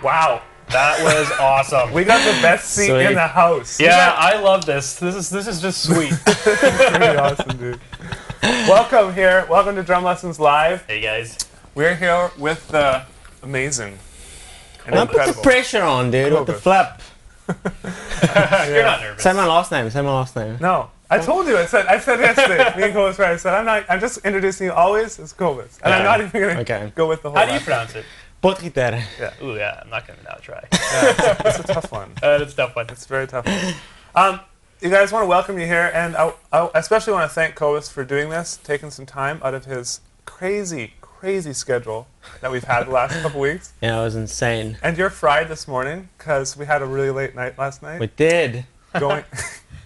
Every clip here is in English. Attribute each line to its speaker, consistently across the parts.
Speaker 1: Wow, that was awesome.
Speaker 2: We got the best seat in the house.
Speaker 1: Yeah, I love this. This is just sweet.
Speaker 2: Pretty awesome, dude. Welcome here. Welcome to Drum Lessons Live.
Speaker 1: Hey guys.
Speaker 2: We're here with the amazing and
Speaker 3: Don't put the pressure on, dude, with the flap.
Speaker 1: You're not nervous.
Speaker 3: Say my last name. Say my last name.
Speaker 2: No, I told you. I said yesterday. Me and Cobus, right? I said I'm just introducing you always as Cobus, and I'm not even gonna go with the whole.
Speaker 1: How do you pronounce it?
Speaker 3: Potgieter.
Speaker 2: Yeah.
Speaker 1: Ooh, yeah. I'm not gonna now try.
Speaker 2: Yeah, it's a tough one.
Speaker 1: It's a tough one.
Speaker 2: It's a very tough one. You guys, want to welcome you here, and I especially want to thank Cobus for doing this, taking some time out of his crazy schedule that we've had the last couple weeks.
Speaker 3: Yeah, it was insane.
Speaker 2: And you're fried this morning because we had a really late night last night.
Speaker 3: We did.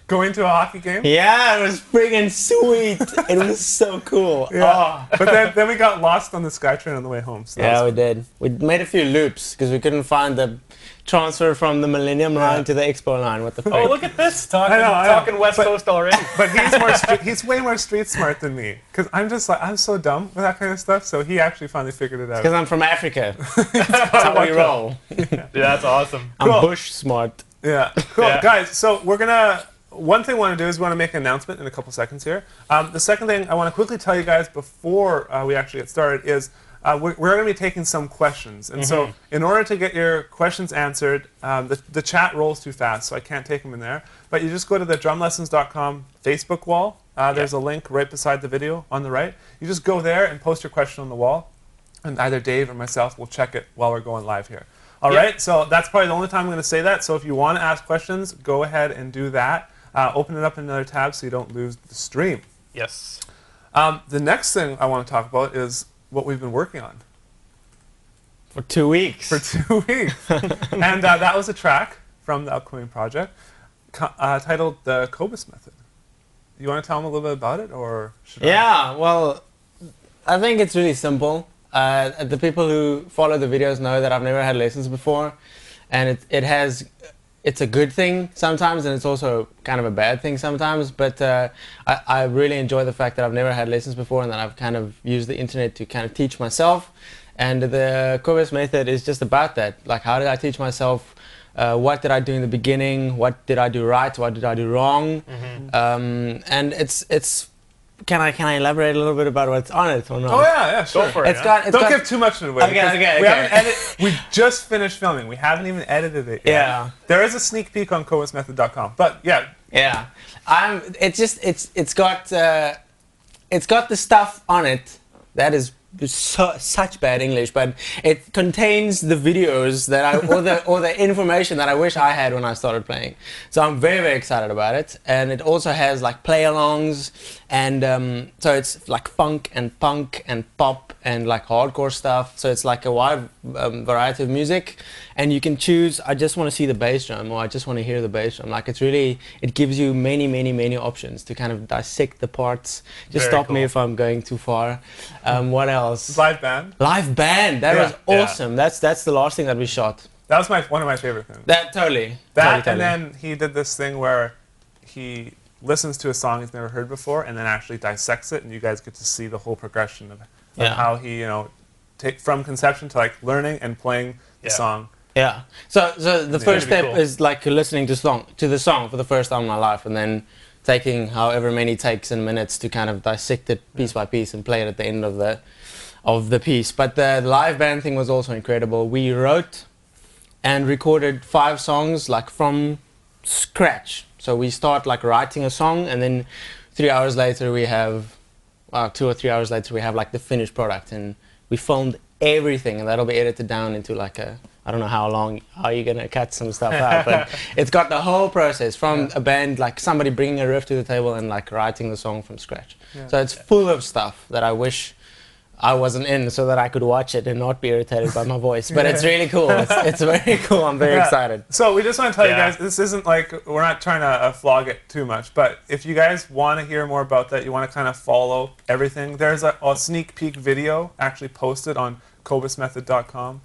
Speaker 2: Going to a hockey game.
Speaker 3: Yeah, it was friggin' sweet. It was so cool.
Speaker 2: Yeah. Oh. But then we got lost on the SkyTrain on the way home. So
Speaker 3: yeah, we did. We made a few loops because we couldn't find the transfer from the Millennium line to the Expo line. What the fuck?
Speaker 1: Oh, look at this. Talking West Coast already.
Speaker 2: But he's way more street smart than me. Because I'm just like, I'm so dumb with that kind of stuff. So he actually finally figured it out.
Speaker 3: Because I'm from Africa. That's how we roll.
Speaker 1: Yeah, that's awesome.
Speaker 3: I'm bush smart.
Speaker 2: Yeah, cool. Yeah. Guys, so we're going to... One thing we want to do is we want to make an announcement in a couple seconds here. The second thing I want to quickly tell you guys before we actually get started is we're going to be taking some questions. And so in order to get your questions answered, the chat rolls too fast, so I can't take them in there. But you just go to the drumlessons.com Facebook wall. There's a link right beside the video on the right. You just go there and post your question on the wall. And either Dave or myself will check it while we're going live here. All right, so that's probably the only time I'm going to say that. So if you want to ask questions, go ahead and do that. Open it up in another tab so you don't lose the stream.
Speaker 1: Yes.
Speaker 2: The next thing I want to talk about is what we've been working on.
Speaker 3: For 2 weeks.
Speaker 2: For 2 weeks. And that was a track from the upcoming project titled The Cobus Method. You want to tell them a little bit about it, or should
Speaker 3: I? Well, I think it's really simple. The people who follow the videos know that I've never had lessons before, and it's a good thing sometimes, and it's also kind of a bad thing sometimes, but I really enjoy the fact that I've never had lessons before and that I've kind of used the internet to kind of teach myself. And the Cobus Method is just about that. Like, how did I teach myself? What did I do in the beginning? What did I do right? What did I do wrong? And it's Can I elaborate a little bit about what's on it or not?
Speaker 2: Oh yeah, sure.
Speaker 1: Go for it.
Speaker 2: Don't give too much away.
Speaker 3: Okay.
Speaker 2: We just finished filming. We haven't even edited it yet.
Speaker 3: Yeah.
Speaker 2: There is a sneak peek on cobusmethod.com. But yeah.
Speaker 3: Yeah. It's got the stuff on it that is such bad English, but it contains the videos that or the information that I wish I had when I started playing. So I'm very excited about it, and it also has like play-alongs, and so it's like funk and punk and pop and like hardcore stuff. So it's like a wide variety of music, and you can choose. I just want to see the bass drum, or I just want to hear the bass drum. Like it gives you many options to kind of dissect the parts. Just stop me if I'm going too far. What else?
Speaker 2: Live band.
Speaker 3: Live band. That was awesome. That's the last thing that we shot.
Speaker 2: That was one of my favorite things.
Speaker 3: That totally.
Speaker 2: And then he did this thing where he listens to a song he's never heard before and then actually dissects it, and you guys get to see the whole progression of how he, you know, take from conception to like learning and playing the song.
Speaker 3: Yeah. So the first step
Speaker 1: cool.
Speaker 3: is like listening to the song for the first time in my life, and then taking however many takes and minutes to kind of dissect it piece by piece and play it at the end of the piece. But the live band thing was also incredible. We wrote and recorded 5 songs like from scratch. So we start like writing a song, and then 3 hours later we have 2 or 3 hours later we have like the finished product, and we filmed everything, and that'll be edited down into like a, I don't know how you're gonna cut some stuff out, but it's got the whole process from a band, like somebody bringing a riff to the table and like writing the song from scratch. So it's full of stuff that I wish I wasn't in, so that I could watch it and not be irritated by my voice. But it's really cool. It's very cool. I'm very excited.
Speaker 2: So we just want to tell you guys, this isn't like, we're not trying to flog it too much, but if you guys want to hear more about that, you want to kind of follow everything, there's a sneak peek video actually posted on kobusmethod.com.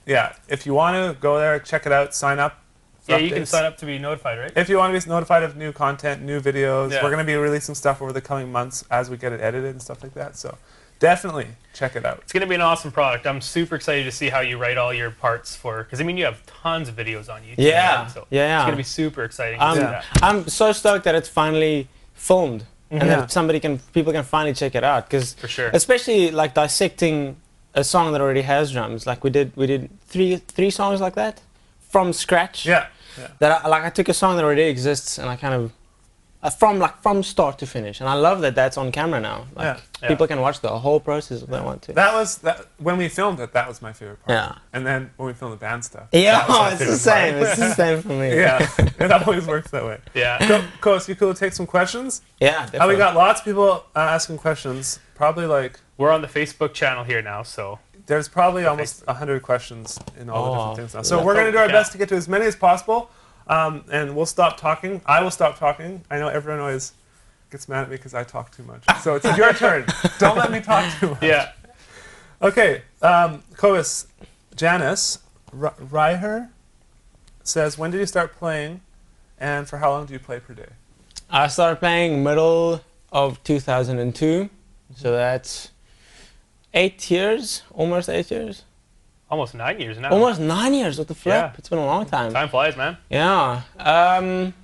Speaker 2: Yeah, if you want to go there, check it out, sign up.
Speaker 1: Yeah, you can sign up to be notified, right?
Speaker 2: If you want to be notified of new content, new videos,
Speaker 1: Yeah.
Speaker 2: we're going to be releasing stuff over the coming months as we get it edited and stuff like that. So definitely check it out.
Speaker 1: It's going to be an awesome product. I'm super excited to see how you write all your parts for, because I mean, you have tons of videos on YouTube.
Speaker 3: Yeah,
Speaker 1: right? So
Speaker 3: yeah.
Speaker 1: It's going to be super exciting to see that.
Speaker 3: I'm so stoked that it's finally filmed, and that people can finally check it out. Because
Speaker 1: For sure.
Speaker 3: especially like dissecting a song that already has drums, like we did three songs like that from scratch.
Speaker 2: Yeah.
Speaker 3: That I took a song that already exists, and I kind of from start to finish, and I love that that's on camera now. Like people can watch the whole process if they want to.
Speaker 2: That when we filmed it, that was my favorite part.
Speaker 3: Yeah.
Speaker 2: And then when we filmed the band stuff.
Speaker 3: Yeah, it's the same. It's the same for me.
Speaker 2: Yeah, it always works that way.
Speaker 1: Yeah.
Speaker 2: Kos, you cool to take some questions?
Speaker 3: Yeah, definitely.
Speaker 2: We got lots of people asking questions. Probably like,
Speaker 1: We're on the Facebook channel here now, so
Speaker 2: there's probably almost 100 questions in all the different things now. So
Speaker 3: yeah.
Speaker 2: we're going to do our best to get to as many as possible. And we'll stop talking. I will stop talking. I know everyone always gets mad at me because I talk too much. So it's your turn. Don't let me talk too much.
Speaker 1: yeah.
Speaker 2: Okay. Kobus, Janice Reiher says, when did you start playing, and for how long do you play per day?
Speaker 3: I started playing middle of 2002, so that's 8 years, almost 8 years.
Speaker 1: Almost 9 years now.
Speaker 3: Almost 9 years with the flip.
Speaker 1: Yeah.
Speaker 3: It's been a long time.
Speaker 1: Time flies, man.
Speaker 3: Yeah. I'm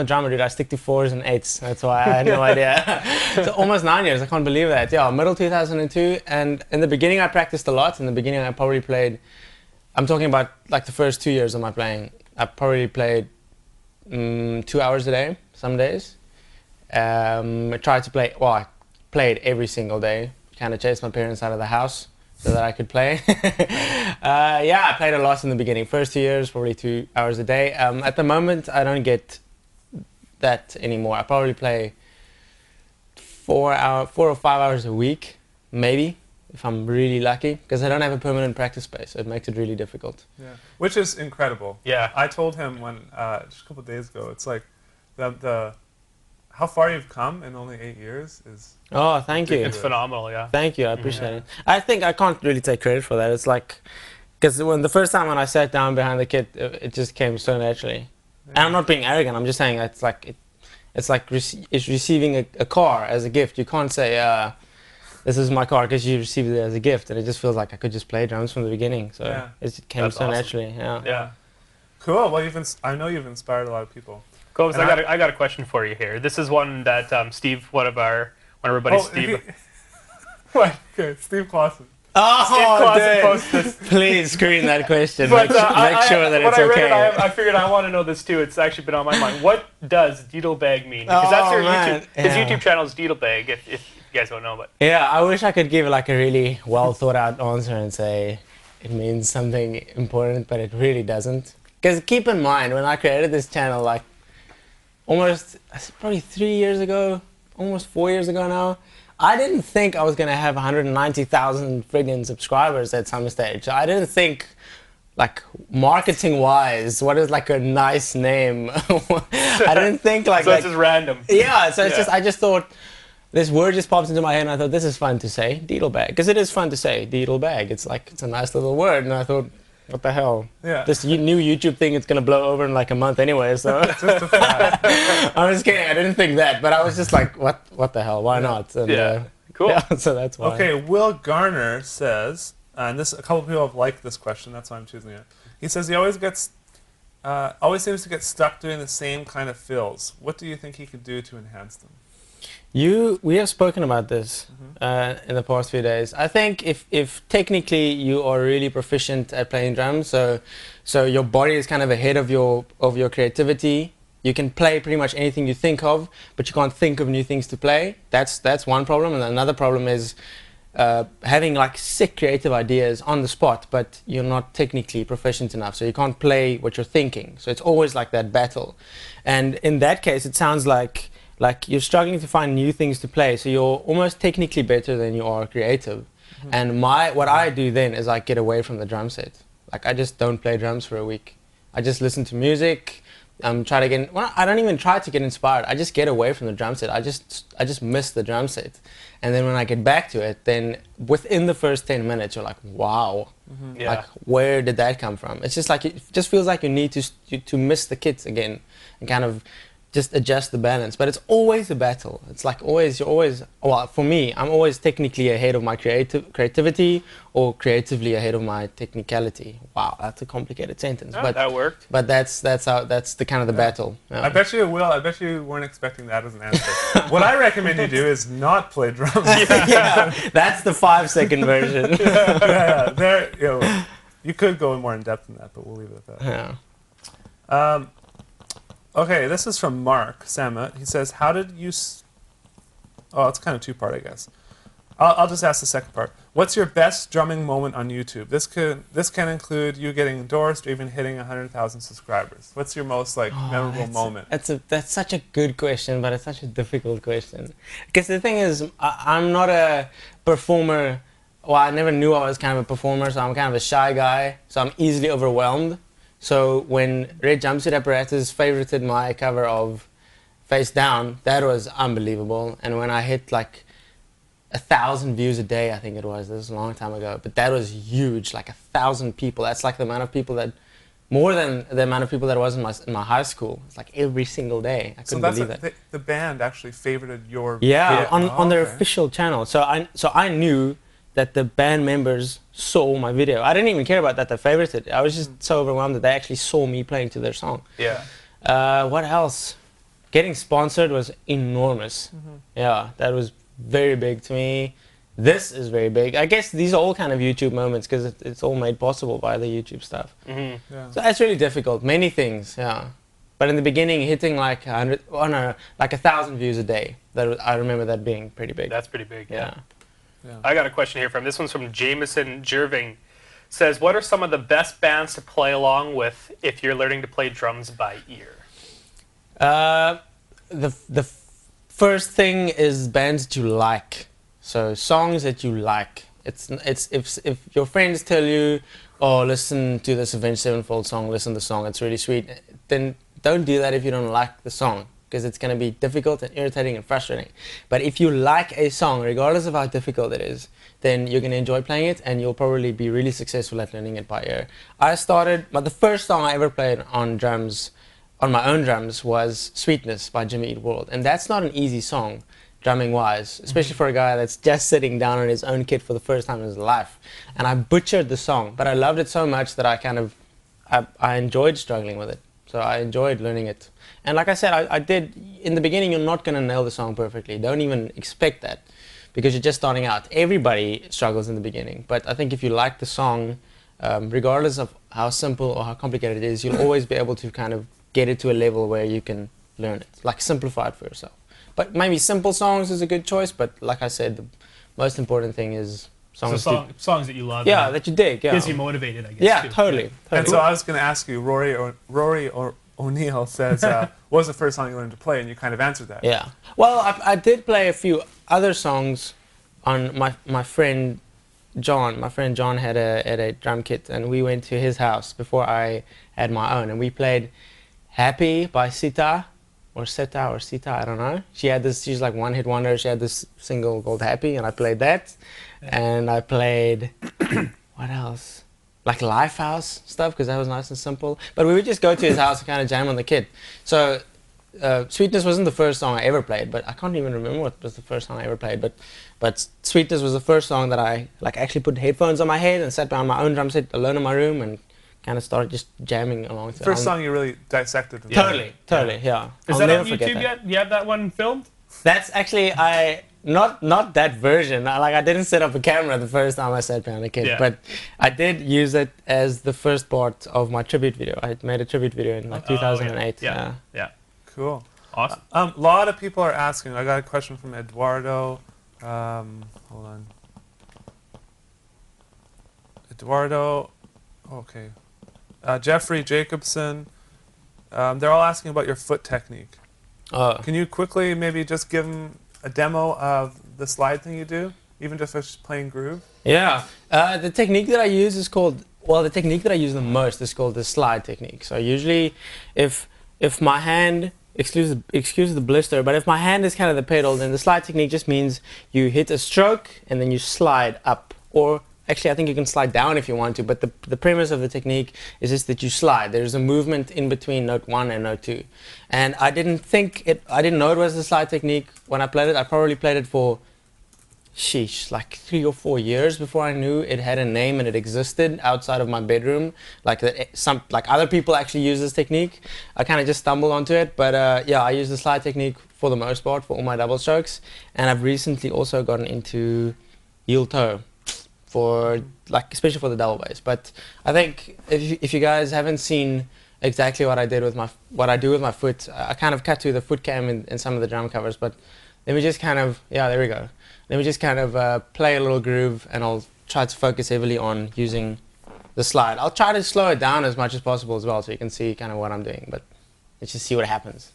Speaker 3: a drummer, dude. I stick to 4s and 8s. That's why I had no idea. So almost 9 years. I can't believe that. Yeah, middle 2002. And in the beginning, I practiced a lot. In the beginning, I probably played, I'm talking about like the first 2 years of my playing. I probably played 2 hours a day, some days. I tried to play, well, I played every single day. Kind of chased my parents out of the house so that I could play. Yeah, I played a lot in the beginning. First 2 years, probably 2 hours a day. At the moment, I don't get that anymore. I probably play 4 or 5 hours a week, maybe, if I'm really lucky, because I don't have a permanent practice space, so it makes it really difficult.
Speaker 2: Yeah, which is incredible.
Speaker 1: Yeah.
Speaker 2: I told him when just a couple of days ago, it's like the how far you've come in only 8 years is.
Speaker 3: Oh, thank you.
Speaker 1: It's phenomenal, yeah.
Speaker 3: Thank you, I appreciate it. I think I can't really take credit for that. It's like, because the first time when I sat down behind the kit, it just came so naturally. And I'm not being arrogant. I'm just saying it's like it's receiving a car as a gift. You can't say this is my car because you received it as a gift, and it just feels like I could just play drums from the beginning. So it came
Speaker 1: That's
Speaker 3: so
Speaker 1: awesome.
Speaker 3: naturally. Yeah.
Speaker 1: Yeah.
Speaker 2: Cool. Well, I know you've inspired a lot of people.
Speaker 1: Kobus, I got a question for you here. This is one that Steve, one of our buddies, Steve.
Speaker 2: What? Okay, Steve Clausen.
Speaker 3: Oh,
Speaker 1: Steve Clausen posted this.
Speaker 3: please screen that question.
Speaker 1: But
Speaker 3: make sure that
Speaker 1: when
Speaker 3: it's
Speaker 1: I read
Speaker 3: okay.
Speaker 1: it, I figured I want to know this too. It's actually been on my mind. What does Deedlebag mean? Because that's your
Speaker 3: man.
Speaker 1: YouTube. His YouTube channel is Deedlebag. If you guys don't know, but
Speaker 3: Yeah, I wish I could give like a really well thought out answer and say it means something important, but it really doesn't. Because keep in mind, when I created this channel, like probably 3 years ago, almost 4 years ago now, I didn't think I was going to have 190,000 friggin' subscribers at some stage. I didn't think, like, marketing-wise, what is like a nice name? I didn't think like...
Speaker 1: so it's just random.
Speaker 3: Yeah, so it's just, I just thought, this word just popped into my head and I thought, this is fun to say, Deedlebag. Because it is fun to say, Deedlebag. It's like, it's a nice little word. And I thought, what the hell?
Speaker 2: Yeah.
Speaker 3: This new YouTube thing, it's gonna blow over in like a month anyway. So
Speaker 2: Just a fact.
Speaker 3: I was kidding. I didn't think that, but I was just like, what the hell? Why not? And,
Speaker 1: Yeah. Cool.
Speaker 3: Yeah, so that's why.
Speaker 2: Okay, Will Garner says, and a couple people have liked this question. That's why I'm choosing it. He says he always seems to get stuck doing the same kind of fills. What do you think he could do to enhance them?
Speaker 3: We have spoken about this in the past few days. I think if technically you are really proficient at playing drums, so your body is kind of ahead of your creativity, you can play pretty much anything you think of, but you can't think of new things to play. That's one problem, and another problem is having like sick creative ideas on the spot, but you're not technically proficient enough, so you can't play what you're thinking. So it's always like that battle, and in that case, it sounds like you're struggling to find new things to play, so you're almost technically better than you are creative. And what I do then is I get away from the drum set. Like I just don't play drums for a week. I just listen to music. Try to get. Well, I don't even try to get inspired. I just get away from the drum set. I just miss the drum set, and then when I get back to it, then within the first 10 minutes, you're like, wow,
Speaker 1: Yeah.
Speaker 3: like where did that come from? It's just like it just feels like you need to miss the kits again, and kind of just adjust the balance. But it's always a battle. It's like you're always, well, for me, I'm always technically ahead of my creativity or creatively ahead of my technicality. Wow, that's a complicated sentence.
Speaker 1: Oh,
Speaker 3: but
Speaker 1: that worked.
Speaker 3: But that's the kind of the battle. Yeah.
Speaker 2: I bet you weren't expecting that as an answer. What I recommend you do is not play drums.
Speaker 3: Yeah, that's the 5-second version.
Speaker 2: Yeah. You could go more in depth than that, but we'll leave it at that.
Speaker 3: Yeah.
Speaker 2: Okay, this is from Mark Samet. He says, how did you... Oh, it's kind of two-part, I guess. I'll just ask the second part. What's your best drumming moment on YouTube? This can include you getting endorsed or even hitting 100,000 subscribers. What's your most memorable moment?
Speaker 3: That's such a good question, but it's such a difficult question. Because the thing is, I'm not a performer. Well, I never knew I was kind of a performer, so I'm kind of a shy guy. So I'm easily overwhelmed. So when Red Jumpsuit Apparatus favorited my cover of Face Down, that was unbelievable. And when I hit like 1,000 views a day, I think it was, this was a long time ago, but that was huge, like 1,000 people. That's like the amount of people that, more than the amount of people that was in my high school. It's like every single day. I couldn't believe it.
Speaker 2: The band actually favorited your...
Speaker 3: Yeah, on their official channel. So I knew that the band members saw my video. I didn't even care about that they favorited it. I was just so overwhelmed that they actually saw me playing to their song.
Speaker 1: Yeah.
Speaker 3: What else? Getting sponsored was enormous. Yeah, that was very big to me. This is very big. I guess these are all kind of YouTube moments because it's all made possible by the YouTube stuff.
Speaker 2: Yeah.
Speaker 3: So that's really difficult. Many things, yeah. But in the beginning, hitting like 1,000 views a day, I remember that being pretty big.
Speaker 1: That's pretty big.
Speaker 3: Yeah.
Speaker 1: I got a question here this one's from Jameson Jerving. Says, what are some of the best bands to play along with if you're learning to play drums by ear?
Speaker 3: The first thing is bands that you like. So songs that you like. It's if your friends tell you, oh, listen to this Avenged Sevenfold song, listen to the song, it's really sweet, then don't do that if you don't like the song, because it's going to be difficult and irritating and frustrating. But if you like a song, regardless of how difficult it is, then you're going to enjoy playing it, and you'll probably be really successful at learning it by ear. The first song I ever played on drums, on my own drums, was Sweetness by Jimmy Eat World. And that's not an easy song, drumming-wise, especially for a guy that's just sitting down on his own kit for the first time in his life. And I butchered the song, but I loved it so much that I enjoyed struggling with it. So I enjoyed learning it. And like I said, I did, in the beginning, you're not going to nail the song perfectly. Don't even expect that, because you're just starting out. Everybody struggles in the beginning. But I think if you like the song, regardless of how simple or how complicated it is, you'll always be able to kind of get it to a level where you can learn it. Like, simplify it for yourself. But maybe simple songs is a good choice, but like I said, the most important thing is songs,
Speaker 1: songs that you love.
Speaker 3: yeah, that you dig. Yeah,
Speaker 1: Gets you motivated, I guess.
Speaker 3: yeah,
Speaker 1: too.
Speaker 3: totally.
Speaker 2: And so I was going to ask you, Rory O'Neill says, what was the first song you learned to play? And you kind of answered that.
Speaker 3: Yeah. Well, I did play a few other songs on my friend John. My friend John had a drum kit, and we went to his house before I had my own, and we played Happy by Sita, I don't know. She's like one-hit wonder. She had this single called Happy, and I played that. And I played, what else? like Lifehouse stuff because that was nice and simple. But we would just go to his house and kind of jam on the kit. So Sweetness wasn't the first song I ever played, but I can't even remember what was the first song I ever played. But Sweetness was the first song that I like actually put headphones on my head and sat down my own drum set alone in my room and kind of started just jamming along.
Speaker 2: First song you really dissected.
Speaker 3: Totally, yeah.
Speaker 1: Is
Speaker 3: I'll
Speaker 1: that
Speaker 3: never
Speaker 1: on
Speaker 3: forget
Speaker 1: YouTube
Speaker 3: that.
Speaker 1: yet? You have that one filmed?
Speaker 3: That's actually not that version. I didn't set up a camera the first time I sat behind a kit, but I did use it as the first part of my tribute video. I made a tribute video in like 2008.
Speaker 1: Yeah.
Speaker 2: Cool.
Speaker 1: Awesome.
Speaker 2: A lot of people are asking. I got a question from Eduardo. Hold on. Eduardo. Okay. Jeffrey Jacobson. They're all asking about your foot technique. Can you quickly maybe just give them a demo of the slide thing you do, even just for playing groove?
Speaker 3: Yeah. The technique that I use is called, the technique that I use the most is called the slide technique. So usually if my hand, excuse the blister, but if my hand is kind of the pedal, then the slide technique just means you hit a stroke and then you slide up. Or actually, I think you can slide down if you want to, but the premise of the technique is just that you slide. There's a movement in between note 1 and note 2. And I didn't know it was the slide technique when I played it. I probably played it for, like 3 or 4 years before I knew it had a name and it existed outside of my bedroom. Like other people actually use this technique. I kind of just stumbled onto it, but yeah, I use the slide technique for the most part for all my double strokes. And I've recently also gotten into heel toe, for especially for the double bass. But I think if you guys haven't seen exactly what I do with my foot, I kind of cut to the foot cam in some of the drum covers. But let me just kind of there we go. Let me just kind of play a little groove, and I'll try to focus heavily on using the slide. I'll try to slow it down as much as possible as well, so you can see kind of what I'm doing. But let's just see what happens.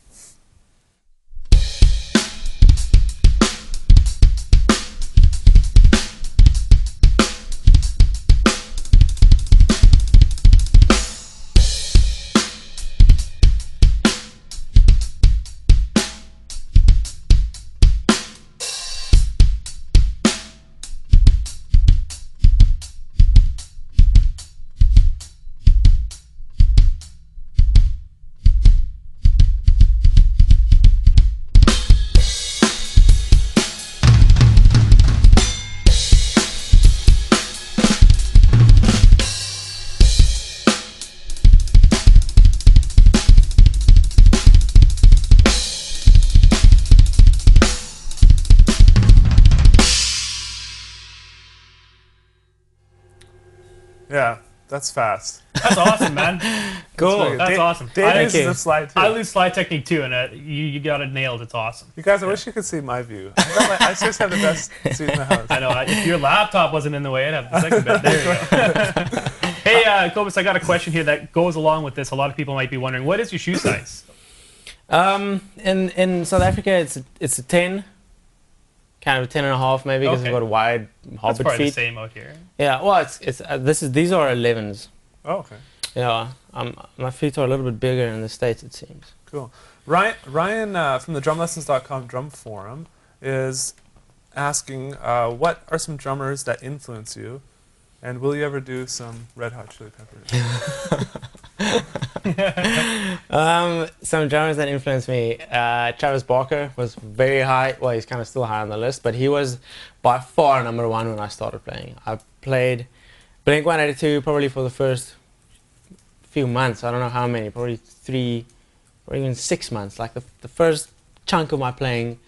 Speaker 2: Yeah, that's fast.
Speaker 1: That's awesome, man.
Speaker 3: Cool.
Speaker 1: That's awesome.
Speaker 2: Dave uses the slide too.
Speaker 1: I lose slide technique too, and you got it nailed. It's awesome.
Speaker 2: You guys, I wish you could see my view. I just have the best seat in the house.
Speaker 1: I know. If your laptop wasn't in the way, I'd have the second bit. There you go. Hey, Kobus, I got a question here that goes along with this. A lot of people might be wondering, what is your shoe size?
Speaker 3: In South Africa, it's a 10. Kind of 10.5 maybe, because
Speaker 1: Okay.
Speaker 3: I've got wide
Speaker 1: That's
Speaker 3: hobbit
Speaker 1: probably
Speaker 3: feet.
Speaker 1: the same out here.
Speaker 3: Yeah, well, these are 11s.
Speaker 2: Oh, okay.
Speaker 3: Yeah, my feet are a little bit bigger in the States, it seems.
Speaker 2: Cool. Ryan from the drumlessons.com drum forum is asking, what are some drummers that influence you? And will you ever do some Red Hot Chili Peppers?
Speaker 3: Some drummers that influenced me. Travis Barker was very high. Well, he's kind of still high on the list, but he was by far number 1 when I started playing. I played Blink-182 probably for the first few months. I don't know how many, probably 3 or even 6 months. Like the first chunk of my playing,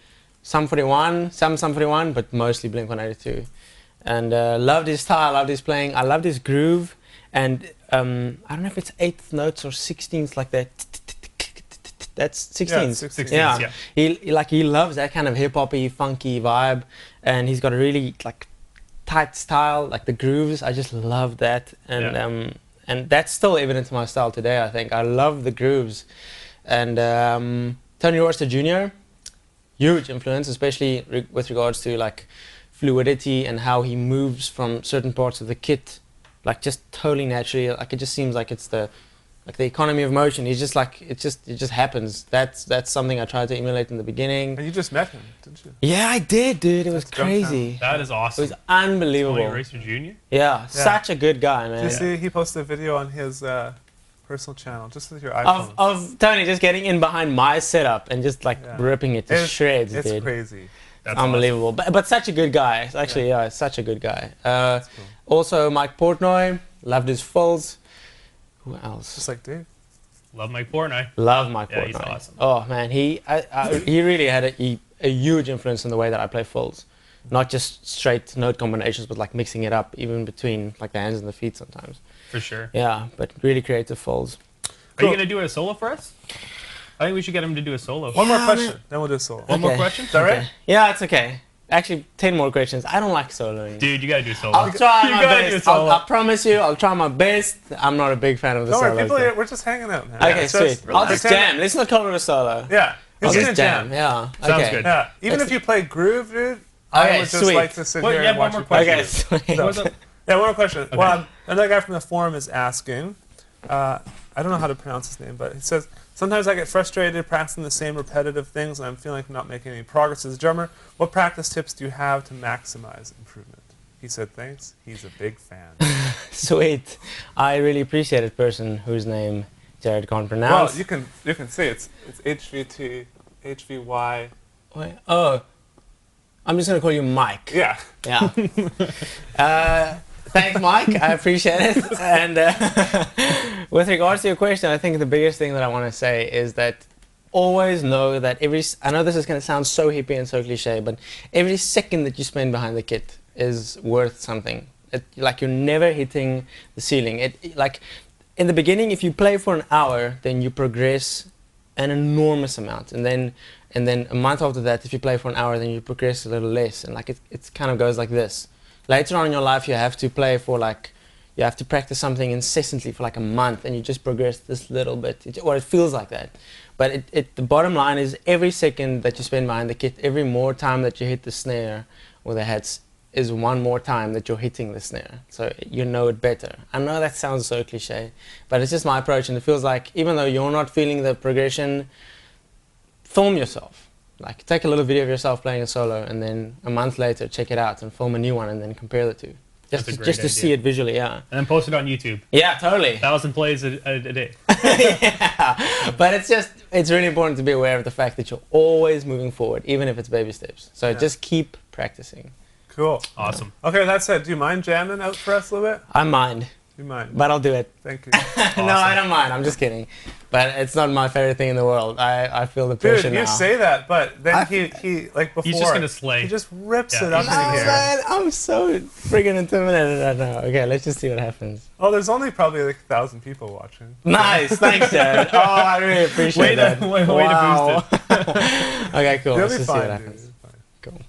Speaker 3: Sum 41, but mostly Blink-182. And loved his style, loved his playing. I loved his groove. And I don't know if it's 8th notes or 16th, like that. That's 16th.
Speaker 2: Yeah, 16th.
Speaker 3: Yeah. He loves that kind of hip-hoppy, funky vibe. And he's got a really tight style, like the grooves. I just love that. And and that's still evident in my style today, I think. I love the grooves. And Tony Royster Jr., huge influence, especially with regards to fluidity and how he moves from certain parts of the kit, just totally naturally. It just seems like it's the like the economy of motion. He's just like it just happens. That's something I tried to emulate in the beginning.
Speaker 2: And you just met him, didn't you?
Speaker 3: Yeah, I did, dude. It was
Speaker 2: That's Jumptown.
Speaker 3: crazy.
Speaker 1: That is
Speaker 3: It
Speaker 1: awesome.
Speaker 3: was unbelievable.
Speaker 1: Tony Racer Jr.
Speaker 3: Yeah, such a good guy, man.
Speaker 2: Did you see he posted a video on his personal channel just with your iPhone?
Speaker 3: Of Tony just getting in behind my setup and just like
Speaker 2: Yeah.
Speaker 3: ripping it to shreds,
Speaker 2: It's
Speaker 3: dude.
Speaker 2: crazy.
Speaker 1: That's
Speaker 3: Unbelievable. But such a good guy. Actually, yeah, such a good guy.
Speaker 2: That's cool.
Speaker 3: Also, Mike Portnoy, loved his fills. Who else?
Speaker 2: Just like Dave.
Speaker 1: Awesome. Love Mike Portnoy.
Speaker 3: Love Mike
Speaker 1: Yeah,
Speaker 3: Portnoy.
Speaker 1: he's awesome.
Speaker 3: Oh man, he really had a huge influence in the way that I play fills. Not just straight note combinations, but like mixing it up, even between like the hands and the feet sometimes.
Speaker 1: For sure.
Speaker 3: Yeah, but really creative fills.
Speaker 1: Are you going to do a solo for us? I think we should get him to do a solo.
Speaker 2: One more
Speaker 3: Yeah,
Speaker 2: question,
Speaker 3: man.
Speaker 2: then we'll do a solo.
Speaker 1: One more
Speaker 3: Okay.
Speaker 1: question?
Speaker 2: Is that right?
Speaker 3: Okay. Yeah, it's okay. Actually, 10 more questions. I don't like soloing.
Speaker 1: Dude, you got to do a solo.
Speaker 3: I'll try
Speaker 1: You
Speaker 3: my
Speaker 1: gotta do a
Speaker 3: best.
Speaker 1: solo.
Speaker 3: I promise you, I'll try my best. I'm not a big fan of the
Speaker 2: Don't worry,
Speaker 3: solos.
Speaker 2: people
Speaker 3: though.
Speaker 2: here, we're just hanging out, man.
Speaker 3: Okay,
Speaker 2: It's
Speaker 3: sweet.
Speaker 2: just-
Speaker 3: I'll just
Speaker 2: pretend-
Speaker 3: jam. Let's not call it a solo.
Speaker 2: Yeah,
Speaker 3: I'll
Speaker 2: it's
Speaker 3: just
Speaker 2: gonna
Speaker 3: jam.
Speaker 2: jam.
Speaker 3: Yeah.
Speaker 1: Sounds
Speaker 3: okay.
Speaker 1: good.
Speaker 2: Yeah, even
Speaker 3: Let's-
Speaker 2: if you play groove, dude, I
Speaker 3: Okay,
Speaker 2: would just
Speaker 3: sweet.
Speaker 2: like to sit
Speaker 1: Well,
Speaker 2: here
Speaker 1: yeah,
Speaker 2: and
Speaker 1: one
Speaker 2: watch
Speaker 1: more
Speaker 2: you play.
Speaker 3: Okay,
Speaker 1: question.
Speaker 3: sweet.
Speaker 2: So-
Speaker 1: What's up?
Speaker 2: Yeah, one more question. Well, another guy from the forum is asking, I don't know how to pronounce his name, but he says, sometimes I get frustrated practicing the same repetitive things and I'm feeling like I'm not making any progress as a drummer. What practice tips do you have to maximize improvement? He said, thanks. He's a big fan.
Speaker 3: Sweet. I really appreciate it, person whose name Jared can't
Speaker 2: Well,
Speaker 3: pronounce.
Speaker 2: you can see it's HVT, HVY.
Speaker 3: Wait, oh, I'm just going to call you Mike.
Speaker 2: Yeah.
Speaker 3: Yeah. Thanks, Mike. I appreciate it. And with regards to your question, I think the biggest thing that I want to say is that always know that I know this is going to sound so hippie and so cliche, but every second that you spend behind the kit is worth something. Like you're never hitting the ceiling. Like in the beginning, if you play for an hour, then you progress an enormous amount, and then a month after that, if you play for an hour, then you progress a little less, and like it kind of goes like this. Later on in your life, you have to play for you have to practice something incessantly for like a month, and you just progress this little bit, or it feels like that. But the bottom line is every second that you spend behind the kit, every more time that you hit the snare or the hats, is one more time that you're hitting the snare. So you know it better. I know that sounds so cliche, but it's just my approach, and it feels like even though you're not feeling the progression, film yourself. Like take a little video of yourself playing a solo, and then a month later check it out and film a new one and then compare the two.
Speaker 1: That's a great
Speaker 3: Just to
Speaker 1: idea.
Speaker 3: see it visually, yeah.
Speaker 1: And then post it on YouTube.
Speaker 3: Yeah, totally.
Speaker 1: 1,000 plays a day.
Speaker 3: Yeah, but it's really important to be aware of the fact that you're always moving forward, even if it's baby steps. So just keep practicing.
Speaker 2: Cool.
Speaker 1: Awesome.
Speaker 2: Okay, that said, do you mind jamming out for us a little bit?
Speaker 3: I mind,
Speaker 2: Do you mind?
Speaker 3: but I'll do it.
Speaker 2: Thank you.
Speaker 3: No, I don't mind. I'm just kidding. But it's not my favorite thing in the world. I feel the pressure
Speaker 2: Dude,
Speaker 3: now.
Speaker 2: you say that, but then he like before.
Speaker 1: He's just gonna slay.
Speaker 2: He just rips
Speaker 1: Yeah,
Speaker 2: it up
Speaker 1: he's
Speaker 2: in
Speaker 1: just
Speaker 3: Oh,
Speaker 2: here.
Speaker 3: man, I'm so friggin' intimidated right now. Okay, let's just see what happens.
Speaker 2: Oh, there's only probably like 1,000 people watching.
Speaker 3: Nice, thanks, Jared. Oh, I really appreciate that.
Speaker 1: way to
Speaker 3: Wow. Okay, cool.
Speaker 2: You'll
Speaker 3: Let's
Speaker 2: be
Speaker 3: just see what
Speaker 2: fine, dude.
Speaker 3: happens.
Speaker 2: You're fine.
Speaker 3: Cool.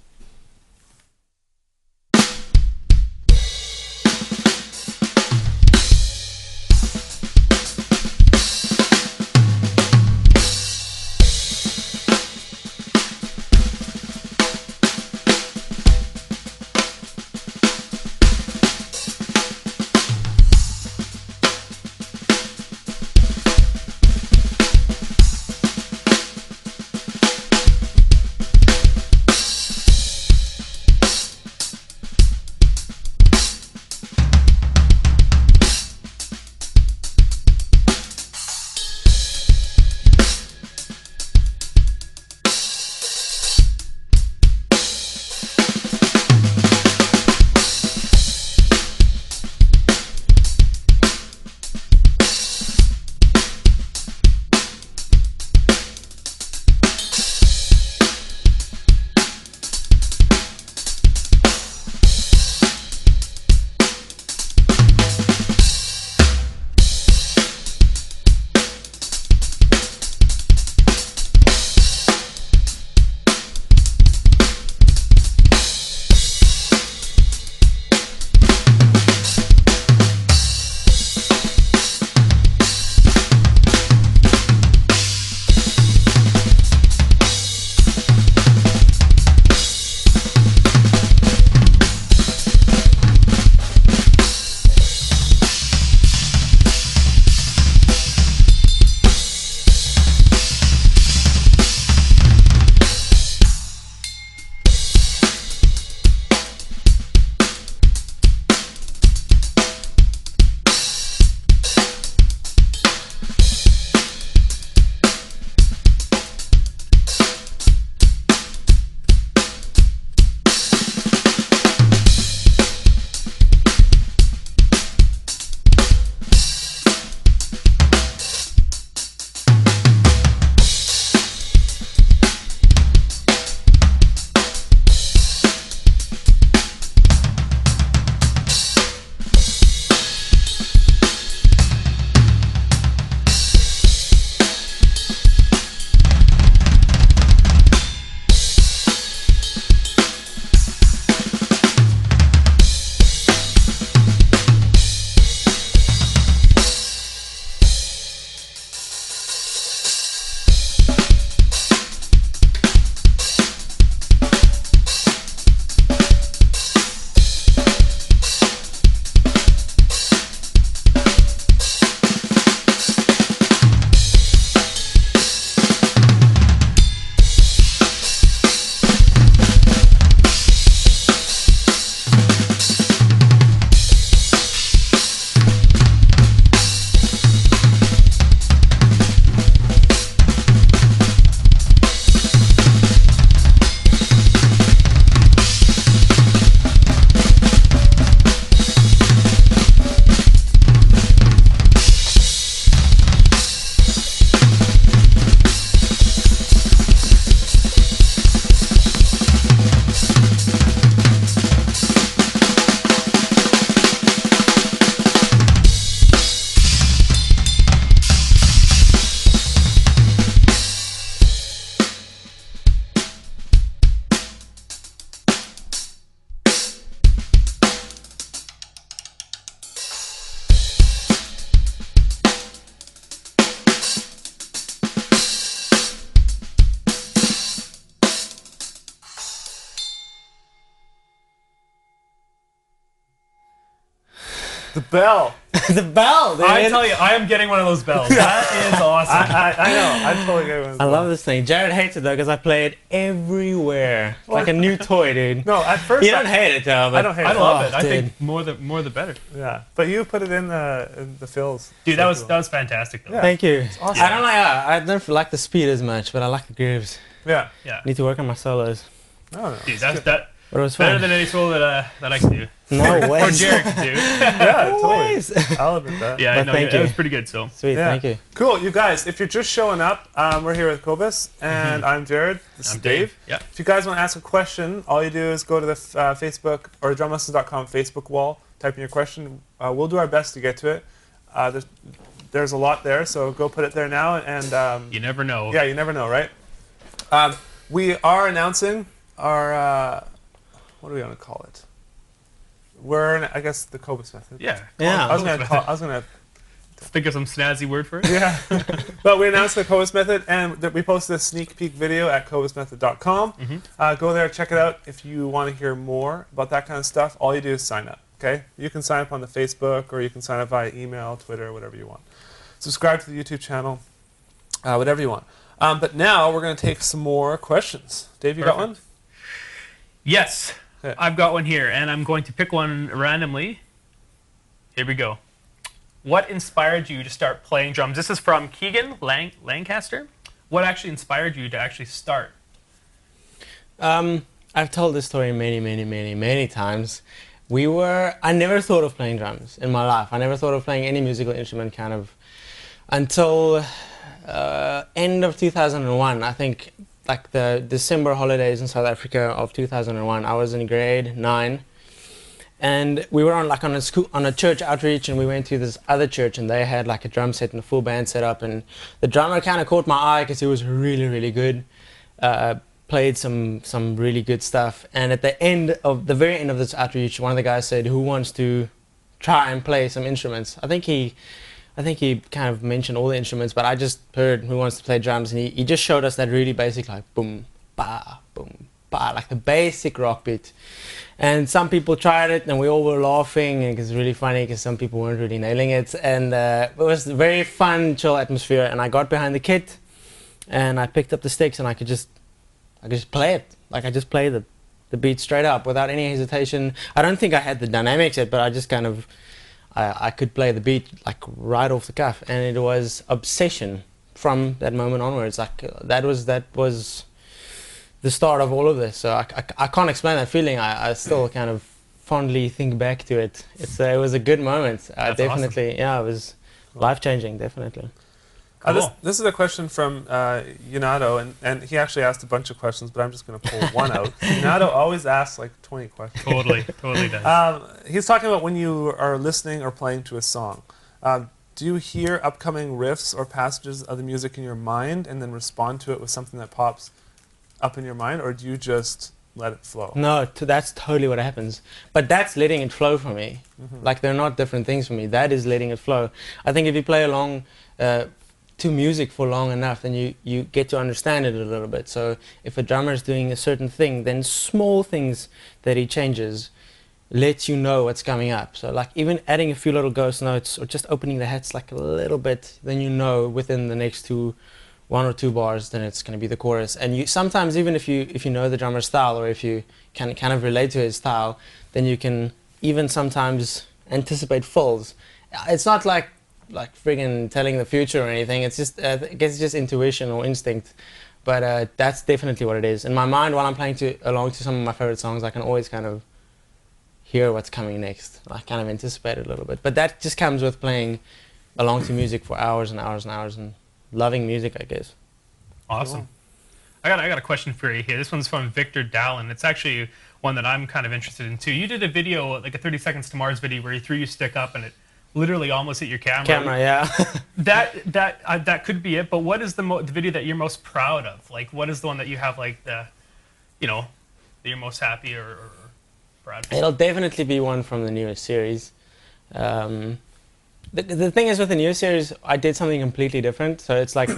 Speaker 2: The bell.
Speaker 3: The bell, dude.
Speaker 1: I tell you, I am getting one of those bells. That is awesome.
Speaker 2: I know. I'm totally getting one.
Speaker 3: I love this thing. Jared hates it though because I play it everywhere. It's like a new toy, dude.
Speaker 2: No, at first
Speaker 3: You don't hate it though. But
Speaker 2: I don't hate
Speaker 1: I
Speaker 2: it.
Speaker 1: love it. I
Speaker 3: dude.
Speaker 1: think more the better.
Speaker 2: Yeah, but you put it in the fills.
Speaker 1: Dude,
Speaker 2: So
Speaker 1: that was fantastic though.
Speaker 2: Yeah.
Speaker 3: Thank you.
Speaker 2: awesome.
Speaker 3: I don't like the speed as much, but I like the grooves.
Speaker 2: Yeah.
Speaker 1: Yeah.
Speaker 3: Need to work on my solos.
Speaker 2: No, no.
Speaker 1: Dude, that's that
Speaker 3: But it was
Speaker 1: better
Speaker 3: fun.
Speaker 1: than any solo that I can do.
Speaker 3: No way.
Speaker 1: Or Jared can do.
Speaker 2: Yeah,
Speaker 3: No
Speaker 2: totally.
Speaker 3: ways.
Speaker 2: I'll admit that.
Speaker 1: Yeah, I
Speaker 3: But
Speaker 1: know.
Speaker 3: thank
Speaker 1: That
Speaker 3: you.
Speaker 1: was pretty good. So
Speaker 3: Sweet,
Speaker 2: Yeah.
Speaker 3: thank you.
Speaker 2: Cool, you guys. If you're just showing up, we're here with Kobus, and I'm Jared. This is
Speaker 1: I'm
Speaker 2: Dave.
Speaker 1: Yeah.
Speaker 2: If you guys want to ask a question, all you do is go to the Facebook or drumlessons.com Facebook wall, type in your question. We'll do our best to get to it. There's a lot there, so go put it there now. And
Speaker 1: You never know.
Speaker 2: yeah, you never know, right? We are announcing our what are we going to call it? We're in, I guess, the Kobus method.
Speaker 1: Yeah.
Speaker 3: Yeah.
Speaker 2: I was gonna
Speaker 1: Think of some snazzy word for it.
Speaker 2: yeah. But we announced the Kobus method, and we posted a sneak peek video at kobusmethod.com. Go there, check it out. If you want to hear more about that kind of stuff, all you do is sign up. Okay? You can sign up on the Facebook, or you can sign up via email, Twitter, whatever you want. Subscribe to the YouTube channel, whatever you want. But now we're going to take some more questions. Dave, you got one?
Speaker 1: Yes.
Speaker 2: Yeah.
Speaker 1: I've got one here, and I'm going to pick one randomly. Here we go. What inspired you to start playing drums? This is from Keegan Lancaster. What actually inspired you to actually start?
Speaker 3: I've told this story many times. I never thought of playing drums in my life. I never thought of playing any musical instrument kind of until end of 2001. I think like the December holidays in South Africa of 2001. I was in grade 9, and we were on a church outreach, and we went to this other church, and they had like a drum set and a full band set up, and the drummer kind of caught my eye because he was really good. Played some really good stuff, and at the very end of this outreach, one of the guys said, "Who wants to try and play some instruments?" I think he kind of mentioned all the instruments, but I just heard "Who wants to play drums," and he just showed us that really basic like boom ba, like the basic rock beat. And some people tried it, and we all were laughing, and it was really funny because some people weren't really nailing it, and it was a very fun, chill atmosphere. And I got behind the kit, and I picked up the sticks, and I could just play it. Like I just played the beat straight up without any hesitation. I don't think I had the dynamics yet, but I just kind of I could play the beat like right off the cuff, and it was obsession from that moment onwards. Like that was the start of all of this. So I can't explain that feeling. I still kind of fondly think back to it. It was a good moment.
Speaker 1: That's
Speaker 3: Definitely, awesome. Yeah, it was life changing. Definitely.
Speaker 1: Cool.
Speaker 2: This is a question from Yunato, and he actually asked a bunch of questions, but I'm just going to pull one out. Yunato always asks like 20 questions.
Speaker 1: Totally does.
Speaker 2: He's talking about when you are listening or playing to a song. Do you hear upcoming riffs or passages of the music in your mind and then respond to it with something that pops up in your mind, or do you just let it flow?
Speaker 3: No, that's totally what happens. But that's letting it flow for me. Like they're not different things for me. That is letting it flow. I think if you play along to music for long enough, then you get to understand it a little bit. So if a drummer is doing a certain thing, then small things that he changes lets you know what's coming up. So like even adding a few little ghost notes or just opening the hats like a little bit, then you know within the next 1 or 2 bars, then it's going to be the chorus. And you sometimes, even if you know the drummer's style, or if you can kind of relate to his style, then you can even sometimes anticipate fills. It's not like friggin' telling the future or anything. It's just I guess it's just intuition or instinct. But that's definitely what it is. In my mind, while I'm playing along to some of my favorite songs, I can always kind of hear what's coming next. I kind of anticipate it a little bit. But that just comes with playing along to music for hours and hours and hours and loving music, I guess.
Speaker 1: Awesome. I got a question for you here. This one's from Victor Dallin. It's actually one that I'm kind of interested in too. You did a video, like a 30 Seconds to Mars video, where you threw your stick up and it literally almost hit your camera.
Speaker 3: Yeah.
Speaker 1: that could be it. But what is the video that you're most proud of? Like, what is the one that you have like that you're most happy or proud of?
Speaker 3: It'll definitely be one from the newest series. The thing is with the new series, I did something completely different. So it's like,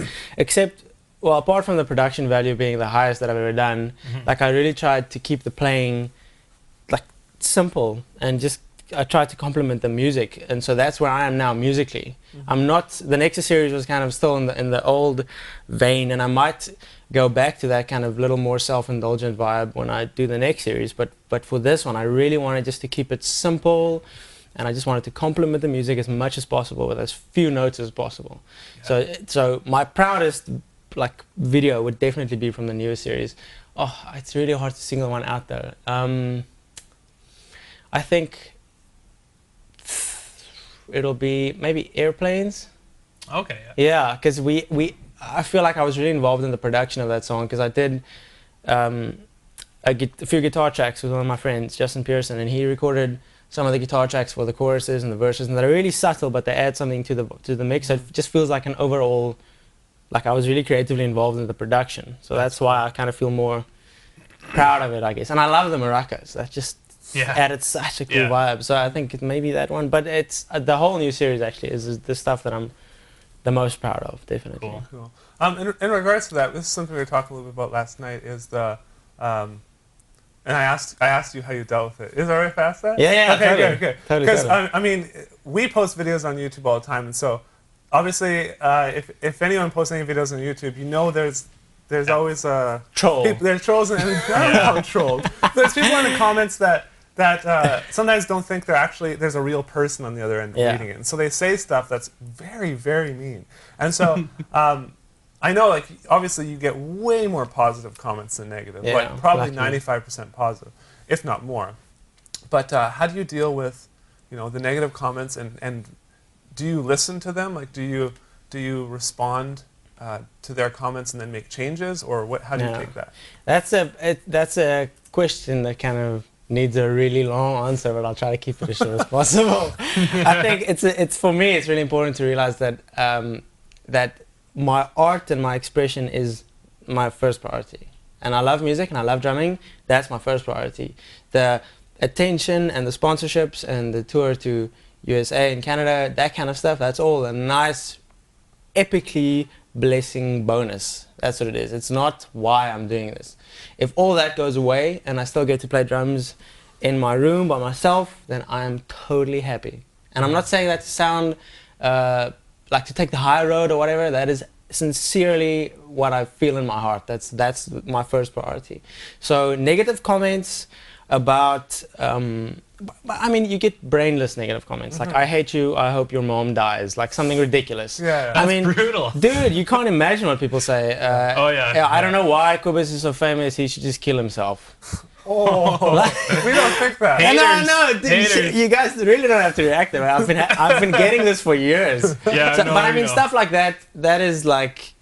Speaker 3: apart from the production value being the highest that I've ever done, like I really tried to keep the playing like simple and just I try to complement the music, and so that's where I am now musically. I'm not. The Nexus series was kind of still in the old vein, and I might go back to that kind of little more self-indulgent vibe when I do the next series. But for this one, I really wanted just to keep it simple, and I just wanted to complement the music as much as possible with as few notes as possible.
Speaker 1: Yeah.
Speaker 3: So my proudest like video would definitely be from the newest series. Oh, it's really hard to single one out though. I think it'll be maybe Airplanes.
Speaker 1: Okay.
Speaker 3: Yeah, because I feel like I was really involved in the production of that song because I did a few guitar tracks with one of my friends, Justin Pearson, and he recorded some of the guitar tracks for the choruses and the verses, and they're really subtle, but they add something to the mix. So it just feels like an overall, like I was really creatively involved in the production. So that's why I kind of feel more proud of it, I guess. And I love the maracas. That just added such a cool vibe. So I think it may be that one, but it's the whole new series actually is the stuff that I'm the most proud of, definitely.
Speaker 2: Cool. In regards to that, this is something we were talking a little bit about last night. Is the and I asked you how you dealt with it. Is it alright if I ask that?
Speaker 3: Yeah.
Speaker 2: Okay,
Speaker 3: totally.
Speaker 2: good.
Speaker 3: Totally.
Speaker 2: Because I mean, we post videos on YouTube all the time, and so obviously, if anyone posts any videos on YouTube, you know there's always
Speaker 3: troll.
Speaker 2: There's trolls, and I don't know how trolled. There's people in the comments that sometimes don't think there's a real person on the other end reading it, and so they say stuff that's very, very mean. And so I know, like, obviously you get way more positive comments than negative, like probably 95% positive, if not more. But how do you deal with, the negative comments, and do you listen to them? Like, do you respond to their comments and then make changes, or what? How do you take that?
Speaker 3: That's a question that kind of needs a really long answer, but I'll try to keep it as short as possible. I think it's for me, it's really important to realize that that my art and my expression is my first priority. And I love music and I love drumming. That's my first priority. The attention and the sponsorships and the tour to USA and Canada, that kind of stuff, that's all a nice, epically blessing bonus. That's what it is. It's not why I'm doing this. If all that goes away and I still get to play drums in my room by myself, then I am totally happy. And I'm not saying that to sound like to take the high road or whatever. That is sincerely what I feel in my heart. That's my first priority. So negative comments about I mean, you get brainless negative comments like, I hate you, I hope your mom dies, like something ridiculous.
Speaker 1: I mean, brutal.
Speaker 3: Dude, you can't imagine what people say. I don't know why Kobus is so famous, he should just kill himself.
Speaker 2: We don't think that.
Speaker 1: Haters,
Speaker 3: no, dude, you guys really don't have to react that way. I've been getting this for years. But I mean, stuff like that is like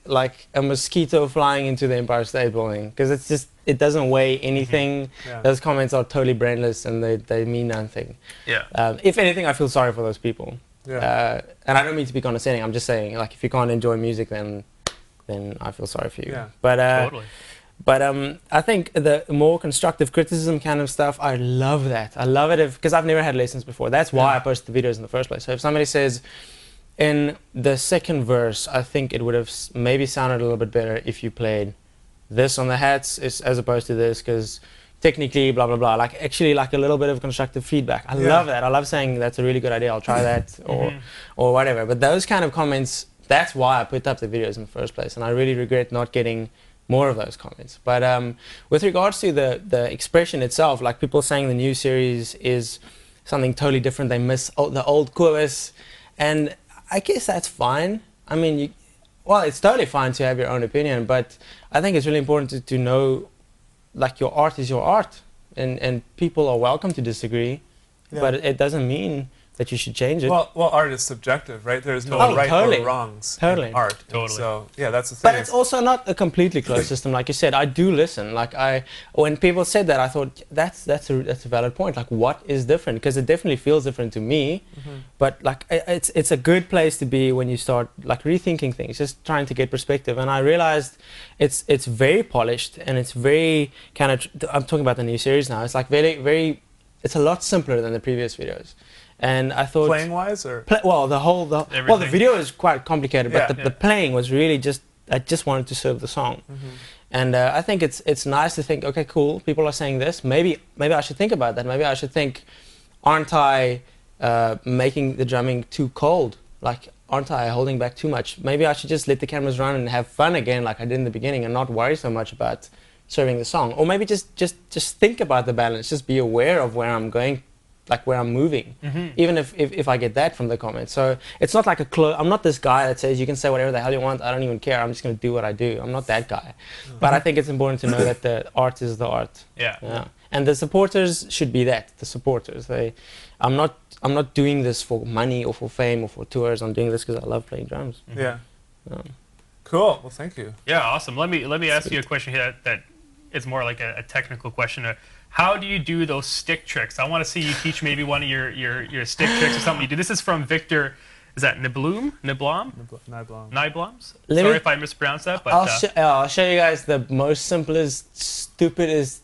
Speaker 3: a mosquito flying into the Empire State Building, because it's just, it doesn't weigh anything. Those comments are totally brainless and they mean nothing. If anything, I feel sorry for those people. And I don't mean to be condescending. I'm just saying, like, if you can't enjoy music, then I feel sorry for you. But
Speaker 1: totally.
Speaker 3: But I think the more constructive criticism kind of stuff, I love that. I love it because I've never had lessons before. That's why I post the videos in the first place. So if somebody says, in the second verse, I think it would have maybe sounded a little bit better if you played this on the hats as opposed to this, because technically blah blah blah, like actually like a little bit of constructive feedback. I love that. I love saying that's a really good idea, I'll try that, or whatever. But those kind of comments, that's why I put up the videos in the first place, and I really regret not getting more of those comments. But with regards to the expression itself, like people saying the new series is something totally different, they miss the old Kobus, and I guess that's fine. I mean, well, it's totally fine to have your own opinion, but I think it's really important to know, like, your art is your art, and people are welcome to disagree, but it doesn't mean that you should change it.
Speaker 2: Well, art is subjective, right? There's no right or wrongs in art. So, yeah, that's the thing.
Speaker 3: But it's also not a completely closed system, like you said. I do listen. Like when people said that, I thought that's a valid point. Like, what is different? Because it definitely feels different to me. But like, it's a good place to be when you start like rethinking things, just trying to get perspective. And I realized it's very polished and it's very kind of. I'm talking about the new series now. It's like very. It's a lot simpler than the previous videos. And I thought,
Speaker 2: playing wise, or
Speaker 3: the video is quite complicated, but the playing was really just, I just wanted to serve the song. And I think it's nice to think, okay, cool, people are saying this, maybe I should think about that. Maybe I should think aren't I making the drumming too cold? Like, aren't I holding back too much? Maybe I should just let the cameras run and have fun again, like I did in the beginning, and not worry so much about serving the song. Or maybe just think about the balance. Just be aware of where I'm going, like where I'm moving. Even if I get that from the comments. So it's not like I'm not this guy that says you can say whatever the hell you want. I don't even care. I'm just going to do what I do. I'm not that guy. But I think it's important to know that the art is the art.
Speaker 1: Yeah.
Speaker 3: And the supporters should be that. The supporters. I'm not doing this for money or for fame or for tours. I'm doing this because I love playing drums.
Speaker 2: Yeah. Cool. Well, thank you.
Speaker 1: Yeah, awesome. Let me ask you a question here that is more like a technical question. How do you do those stick tricks? I want to see you teach maybe one of your stick tricks or something you do. This is from Victor. Is that Niblom? Nibloms? Sorry if I mispronounced that, but
Speaker 3: I'll show you guys the most simplest, stupidest,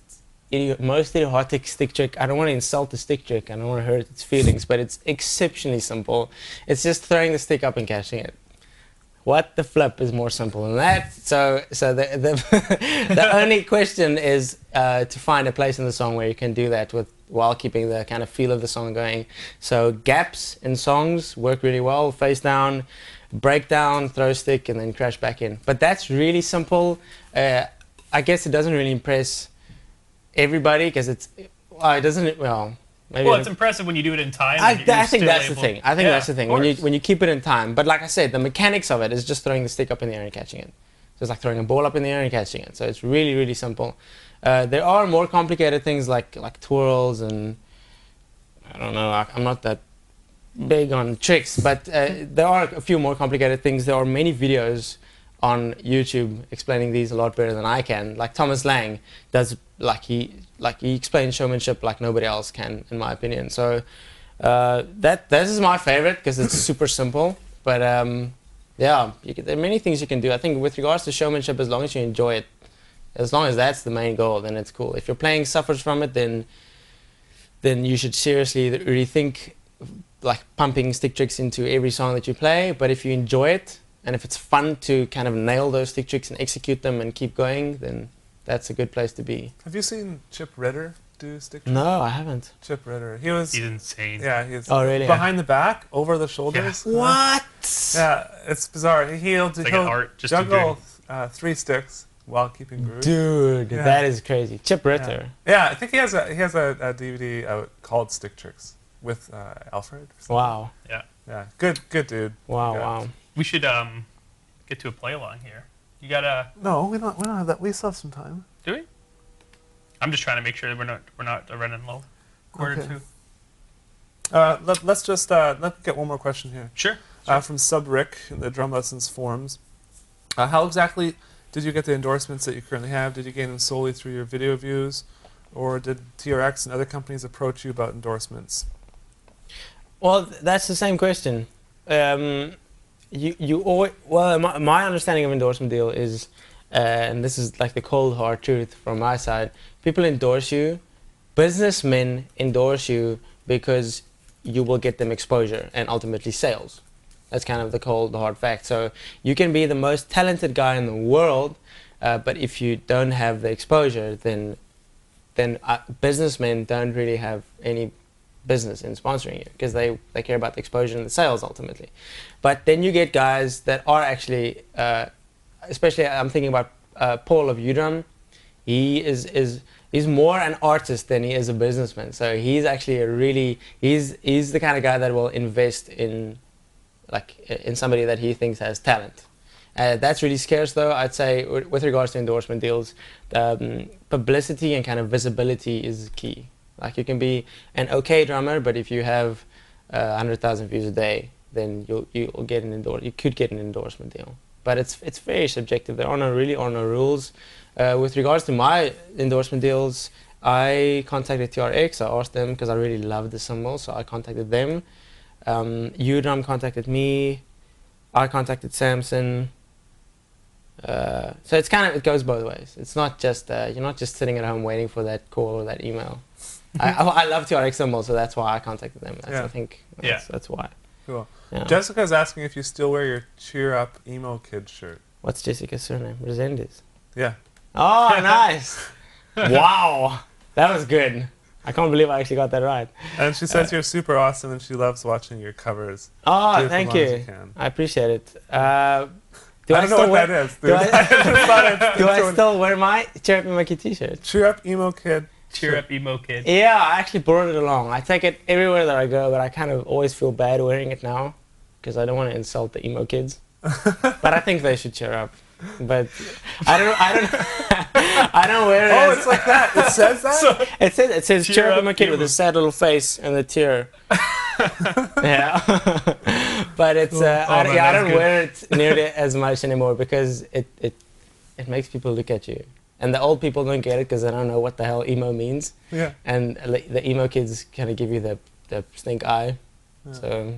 Speaker 3: most idiotic stick trick. I don't want to insult the stick trick. I don't want to hurt its feelings, but it's exceptionally simple. It's just throwing the stick up and catching it. What the flip is more simple than that? So the only question is to find a place in the song where you can do that while keeping the kind of feel of the song going. So gaps in songs work really well. Face down, break down, throw stick, and then crash back in. But that's really simple. I guess it doesn't really impress everybody because it doesn't. Maybe
Speaker 1: it's impressive when you do it in time.
Speaker 3: I think that's the thing. I think that's the thing. When you keep it in time. But like I said, the mechanics of it is just throwing the stick up in the air and catching it. So it's like throwing a ball up in the air and catching it. So it's really, really simple. There are more complicated things like twirls and I don't know. I'm not that big on tricks, but there are a few more complicated things. There are many videos on YouTube explaining these a lot better than I can. Like Thomas Lang does, he explains showmanship like nobody else can, in my opinion. So this is my favorite because it's super simple. But there are many things you can do. I think with regards to showmanship, as long as you enjoy it, as long as that's the main goal, then it's cool. If your playing suffers from it, then you should seriously rethink like pumping stick tricks into every song that you play. But if you enjoy it, and if it's fun to kind of nail those stick tricks and execute them and keep going, then that's a good place to be.
Speaker 2: Have you seen Chip Ritter do stick tricks?
Speaker 3: No, I haven't.
Speaker 2: Chip Ritter.
Speaker 1: He's insane.
Speaker 2: Yeah, he's
Speaker 3: really?
Speaker 2: Behind the back, over the shoulders.
Speaker 3: Yeah. What?
Speaker 2: Yeah, it's bizarre. He'll
Speaker 1: like an art just
Speaker 2: juggle 3 sticks while keeping groove.
Speaker 3: Dude, that is crazy. Chip Ritter.
Speaker 2: Yeah, I think he has a DVD out called Stick Tricks with Alfred.
Speaker 3: Wow.
Speaker 2: Yeah, good dude.
Speaker 3: Wow.
Speaker 1: We should get to a play along here. You gotta.
Speaker 2: No, we don't have that. We still have some time.
Speaker 1: Do we? I'm just trying to make sure that we're not running low. Quarter to.
Speaker 2: Let's get one more question here.
Speaker 1: Sure.
Speaker 2: From Sub Rick in the Drum Lessons forums. How exactly did you get the endorsements that you currently have? Did you gain them solely through your video views, or did TRX and other companies approach you about endorsements?
Speaker 3: Well, that's the same question. My understanding of endorsement deal is, and this is like the cold hard truth from my side, people endorse you, businessmen endorse you because you will get them exposure and ultimately sales. That's kind of the cold hard fact. So you can be the most talented guy in the world, but if you don't have the exposure, then businessmen don't really have any business in sponsoring you because they care about the exposure and the sales ultimately. But then you get guys that are actually, especially I'm thinking about Paul of UDrum. He's more an artist than he is a businessman. So he's actually he's the kind of guy that will invest in somebody that he thinks has talent. That's really scarce though. I'd say with regards to endorsement deals, publicity and kind of visibility is key. Like you can be an okay drummer, but if you have 100,000 views a day, then you'll get you could get an endorsement deal. But it's very subjective. There are no rules. With regards to my endorsement deals, I contacted TRX. I asked them because I really loved the cymbal, so I contacted them. UDrum contacted me. I contacted Samson. So it's it goes both ways. It's not just you're not just sitting at home waiting for that call or that email. I love TRX cymbal, so that's why I contacted them. I think that's why.
Speaker 2: Cool.
Speaker 3: Yeah.
Speaker 2: Jessica's asking if you still wear your Cheer Up Emo Kid shirt.
Speaker 3: What's Jessica's surname? Resendez.
Speaker 2: Yeah.
Speaker 3: Oh, nice. Wow. That was good. I can't believe I actually got that right.
Speaker 2: And she says you're super awesome and she loves watching your covers.
Speaker 3: Oh,
Speaker 2: Do it
Speaker 3: thank
Speaker 2: as long as
Speaker 3: you.
Speaker 2: you can.
Speaker 3: I appreciate it. Do
Speaker 2: I don't know what that is, dude.
Speaker 3: Do I, do I
Speaker 2: Someone-
Speaker 3: still wear my Cheer Up Emo Kid t-shirt?
Speaker 2: Cheer up, emo kid.
Speaker 1: Cheer up, emo kid.
Speaker 3: Yeah, I actually brought it along. I take it everywhere that I go, but I kind of always feel bad wearing it now because I don't want to insult the emo kids. But I think they should cheer up. But I don't I don't wear it.
Speaker 2: Oh,
Speaker 3: as-
Speaker 2: it's like that. It says that?
Speaker 3: it says
Speaker 1: Cheer
Speaker 3: cheer up
Speaker 1: up,
Speaker 3: Emo Kid with
Speaker 1: emo.
Speaker 3: a sad little face and a tear. Yeah. But it's
Speaker 1: man,
Speaker 3: I
Speaker 1: that's
Speaker 3: don't
Speaker 1: good.
Speaker 3: wear it nearly as much anymore because it makes people look at you. And the old people don't get it because they don't know what the hell emo means.
Speaker 2: Yeah.
Speaker 3: And the emo kids kind of give you the stink eye. So,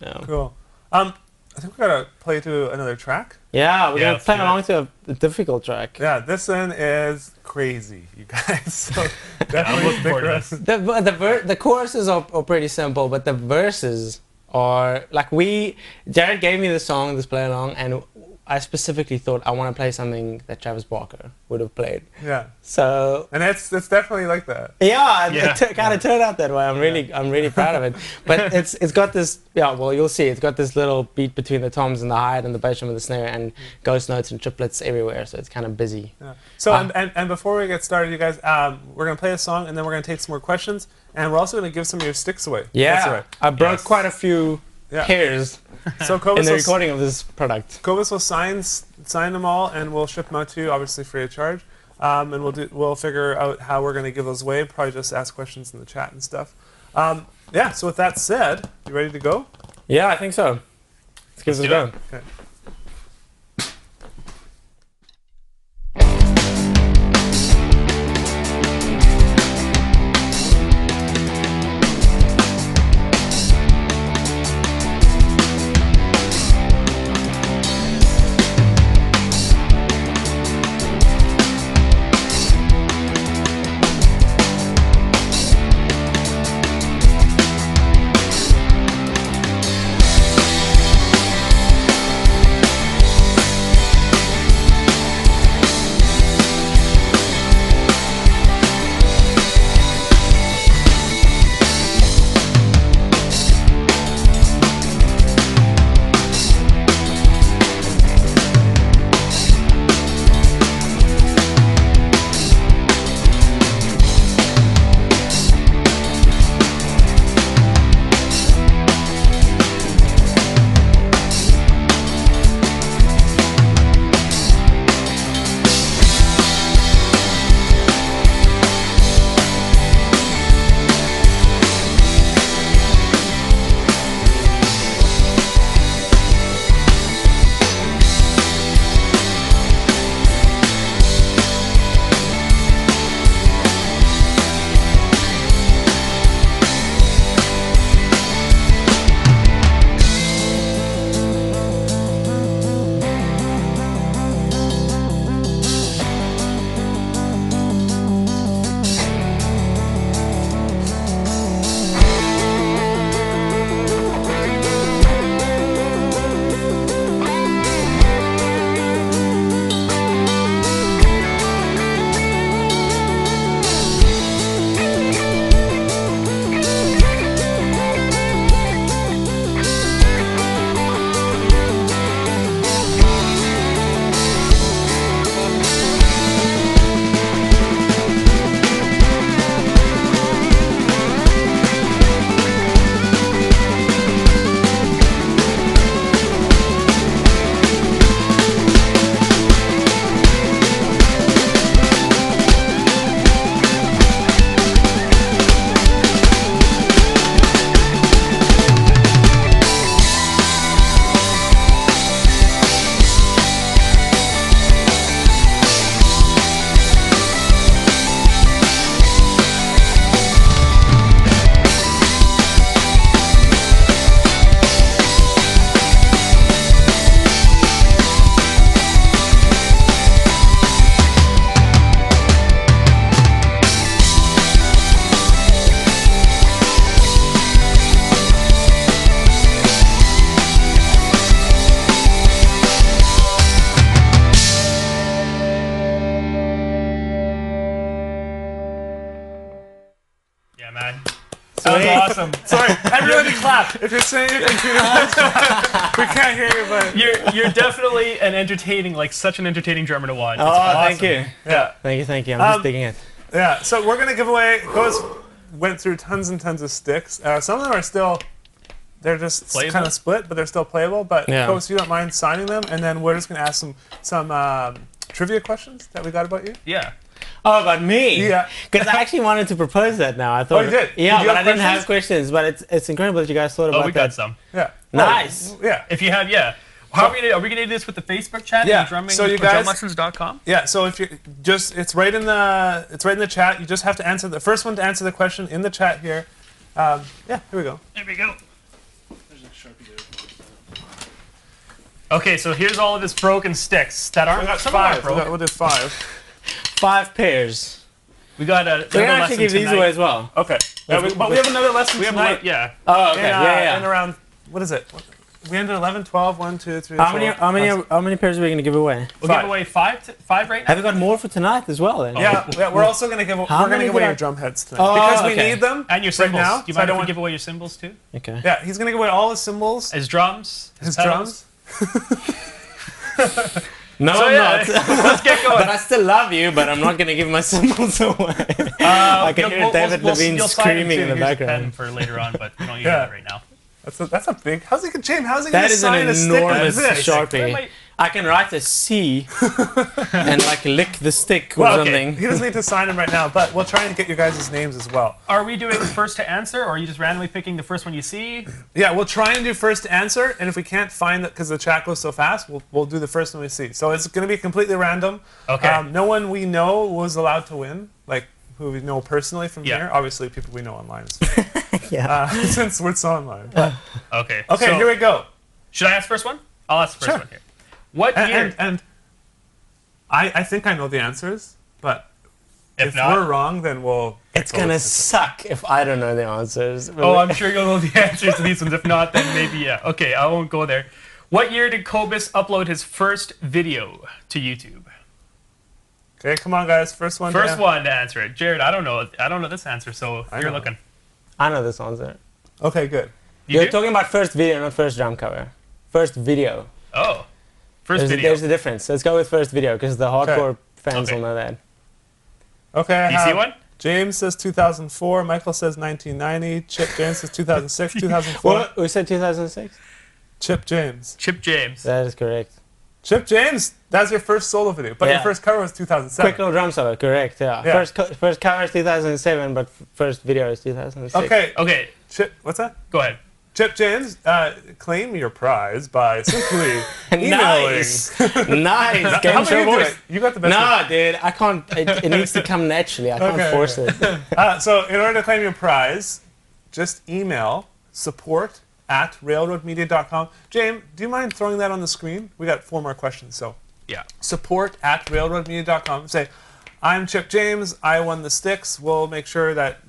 Speaker 3: no.
Speaker 2: Cool. I think we gotta play to another track.
Speaker 3: Yeah, we're
Speaker 1: Yeah,
Speaker 3: going to
Speaker 1: let's
Speaker 3: play
Speaker 1: do it.
Speaker 3: along to a difficult track.
Speaker 2: Yeah, this one is crazy, you guys. So
Speaker 1: I'm
Speaker 2: definitely
Speaker 1: looking
Speaker 2: stick
Speaker 1: forward to
Speaker 2: around.
Speaker 1: this.
Speaker 3: The choruses are pretty simple, but the verses are like Jared gave me the song, this play along, and I specifically thought I want to play something that Travis Barker would have played.
Speaker 2: Yeah.
Speaker 3: So
Speaker 2: And it's definitely like that.
Speaker 3: yeah,
Speaker 1: Yeah.
Speaker 3: it kind of turned out that way. I'm really proud of it. But it's got this, yeah, well, you'll see. It's got this little beat between the toms and the hi-hat and the bass drum and the snare and ghost notes and triplets everywhere. So it's kind of busy.
Speaker 2: Yeah. So and before we get started, you guys, we're gonna play a song and then we're gonna take some more questions and we're also gonna give some of your sticks away.
Speaker 3: Yeah,
Speaker 2: That's right.
Speaker 3: I broke
Speaker 1: Yes.
Speaker 3: quite a few
Speaker 2: Yeah.
Speaker 3: hairs
Speaker 2: So
Speaker 3: in
Speaker 2: Cobus
Speaker 3: the
Speaker 2: will,
Speaker 3: recording of this product.
Speaker 2: Cobus will sign them all and we'll ship them out to you, obviously free of charge. And we'll figure out how we're gonna give those away. Probably just ask questions in the chat and stuff. Yeah. So with that said, you ready to go?
Speaker 3: Yeah, I think so. Let's give it a
Speaker 1: do
Speaker 3: go.
Speaker 1: it.
Speaker 2: Okay.
Speaker 1: Yeah, man. That was awesome.
Speaker 2: Sorry, everybody clap. If you're saying your computer, we can't hear you, but
Speaker 1: You're definitely such an entertaining drummer to watch. It's
Speaker 3: Oh,
Speaker 1: awesome.
Speaker 3: thank you.
Speaker 2: yeah,
Speaker 3: Thank you. I'm just digging it.
Speaker 2: yeah. So we're gonna give away. Went through tons and tons of sticks. Some of them are still. They're just
Speaker 1: Playable?
Speaker 2: kind of split, but they're still playable. But
Speaker 3: Yeah.
Speaker 2: Kobus, you don't mind signing them, and then we're just gonna ask some trivia questions that we got about you.
Speaker 1: Yeah.
Speaker 3: Oh, about me?
Speaker 2: Yeah.
Speaker 3: Because I actually wanted to propose that now. I thought.
Speaker 2: you did?
Speaker 3: Yeah,
Speaker 2: Did you
Speaker 3: but I
Speaker 2: have
Speaker 3: didn't have
Speaker 2: questions?
Speaker 3: questions. But it's incredible that you guys thought about
Speaker 1: Oh, we
Speaker 3: that.
Speaker 1: got some.
Speaker 2: Yeah.
Speaker 3: Nice.
Speaker 2: Oh, yeah.
Speaker 1: If you have, yeah. Are we gonna do this with the Facebook chat?
Speaker 2: Yeah,
Speaker 1: And drumming,
Speaker 2: so you
Speaker 1: or
Speaker 2: guys-
Speaker 1: drumlessons.com?
Speaker 2: Yeah, so if you it's right in the chat. You just have to answer the first one to answer the question in the chat here. Yeah, here we go.
Speaker 1: There we go. Okay, so here's all of his broken sticks that aren't.
Speaker 2: We got
Speaker 1: Some of them are
Speaker 2: five.
Speaker 1: broken.
Speaker 2: We'll do 5.
Speaker 3: 5 pairs.
Speaker 1: We got a.
Speaker 3: We're gonna actually give these away as well.
Speaker 2: Okay. Yeah, but we have another lesson
Speaker 1: We have
Speaker 2: tonight.
Speaker 1: yeah.
Speaker 3: Oh, okay.
Speaker 2: In
Speaker 3: Yeah.
Speaker 2: around what is it? We ended 11, 12, 1, 2, 3.
Speaker 3: How many pairs are we gonna give away?
Speaker 1: We'll
Speaker 2: 5.
Speaker 1: give away five right now.
Speaker 3: Have we got more for tonight as well? Then.
Speaker 2: Yeah, we're also gonna give. We're gonna
Speaker 3: many
Speaker 2: give away
Speaker 3: did I-
Speaker 2: your drum heads tonight
Speaker 3: Oh,
Speaker 2: because we
Speaker 3: okay.
Speaker 2: need them.
Speaker 1: And your
Speaker 2: right
Speaker 1: cymbals.
Speaker 2: now,
Speaker 1: Do you
Speaker 2: so I
Speaker 1: mind
Speaker 2: don't
Speaker 1: if we
Speaker 2: want-
Speaker 1: give away your cymbals too?
Speaker 3: Okay.
Speaker 2: Yeah, he's gonna give away all his cymbals,
Speaker 1: His drums.
Speaker 2: his
Speaker 1: pedals.
Speaker 2: drums.
Speaker 3: No,
Speaker 1: So
Speaker 3: I'm
Speaker 1: yeah,
Speaker 3: not.
Speaker 1: let's get going.
Speaker 3: But I still love you, but I'm not going to give my cymbals away. I can hear David Levine
Speaker 1: you'll sign him
Speaker 3: screaming
Speaker 1: too.
Speaker 3: in the
Speaker 1: Here's a pen
Speaker 3: background.
Speaker 1: for later on, but we don't use
Speaker 2: Yeah.
Speaker 1: it right now.
Speaker 2: That's a big. How's he
Speaker 3: That
Speaker 2: gonna
Speaker 3: is an
Speaker 2: sign a stick like
Speaker 3: enormous
Speaker 2: this?
Speaker 1: Where
Speaker 3: Sharpie.
Speaker 1: might-
Speaker 3: I can write a C and like lick the stick or
Speaker 2: Well, okay.
Speaker 3: something.
Speaker 2: He doesn't need to sign them right now, but we'll try and get your guys' names as well.
Speaker 1: Are we doing first to answer, or are you just randomly picking the first one you see?
Speaker 2: Yeah, we'll try and do first to answer, and if we can't find it because the chat goes so fast, we'll do the first one we see. So it's going to be completely random.
Speaker 1: Okay.
Speaker 2: No one we know was allowed to win, like who we know personally from
Speaker 1: Yeah.
Speaker 2: here. Obviously, people we know online,
Speaker 3: Yeah.
Speaker 2: since we're so online. But-
Speaker 1: Okay.
Speaker 2: okay,
Speaker 1: so
Speaker 2: here we go.
Speaker 1: Should I ask the first one? I'll ask the first
Speaker 2: Sure.
Speaker 1: one here. What year?
Speaker 2: And I think I know the answers, but if
Speaker 1: not,
Speaker 2: we're wrong, then we'll.
Speaker 3: It's going to suck if I don't know the answers.
Speaker 1: oh, I'm sure you'll know the answers to these ones. If not, then maybe yeah. Okay, I won't go there. What year did Kobus upload his first video to YouTube?
Speaker 2: Okay, come on, guys. First one.
Speaker 1: First one to answer it. Jared, I don't know this answer, so
Speaker 2: I
Speaker 1: you're
Speaker 2: know.
Speaker 1: looking.
Speaker 3: I know this answer.
Speaker 2: Okay, good.
Speaker 3: You're
Speaker 1: do?
Speaker 3: talking about first video, not first drum cover. First video.
Speaker 1: Oh, first
Speaker 3: There's,
Speaker 1: video.
Speaker 3: there's a difference. Let's go with first video because the hardcore fans
Speaker 1: Okay.
Speaker 3: will know that.
Speaker 2: Okay. I
Speaker 1: Do you see
Speaker 2: have-
Speaker 1: one?
Speaker 2: James says 2004. Michael says 1990. Chip James says 2006. 2004.
Speaker 3: What? We said 2006?
Speaker 2: Chip James.
Speaker 1: Chip James.
Speaker 3: That is correct.
Speaker 2: Chip James. That's your first solo video, but your
Speaker 3: Yeah.
Speaker 2: first cover was 2007.
Speaker 3: Quick little drum solo, correct, yeah.
Speaker 2: Yeah.
Speaker 3: First cover is 2007, but first video is 2006.
Speaker 2: Okay.
Speaker 1: Okay,
Speaker 2: Chip. What's that?
Speaker 1: go ahead.
Speaker 2: Chip James. Claim your prize by simply emailing.
Speaker 3: Nice! nice!
Speaker 2: How
Speaker 3: Game
Speaker 2: about
Speaker 3: show
Speaker 2: you do
Speaker 3: voice.
Speaker 2: it? You got the best.
Speaker 3: No, dude, I can't. It needs to come naturally. I can't
Speaker 2: Okay,
Speaker 3: force
Speaker 2: okay.
Speaker 3: it.
Speaker 2: So in order to claim your prize, just email support@railroadmedia.com. James, do you mind throwing that on the screen? We got 4 more questions, so
Speaker 1: Yeah.
Speaker 2: support@railroadmedia.com. Say, I'm Chip James. I won the sticks. We'll make sure that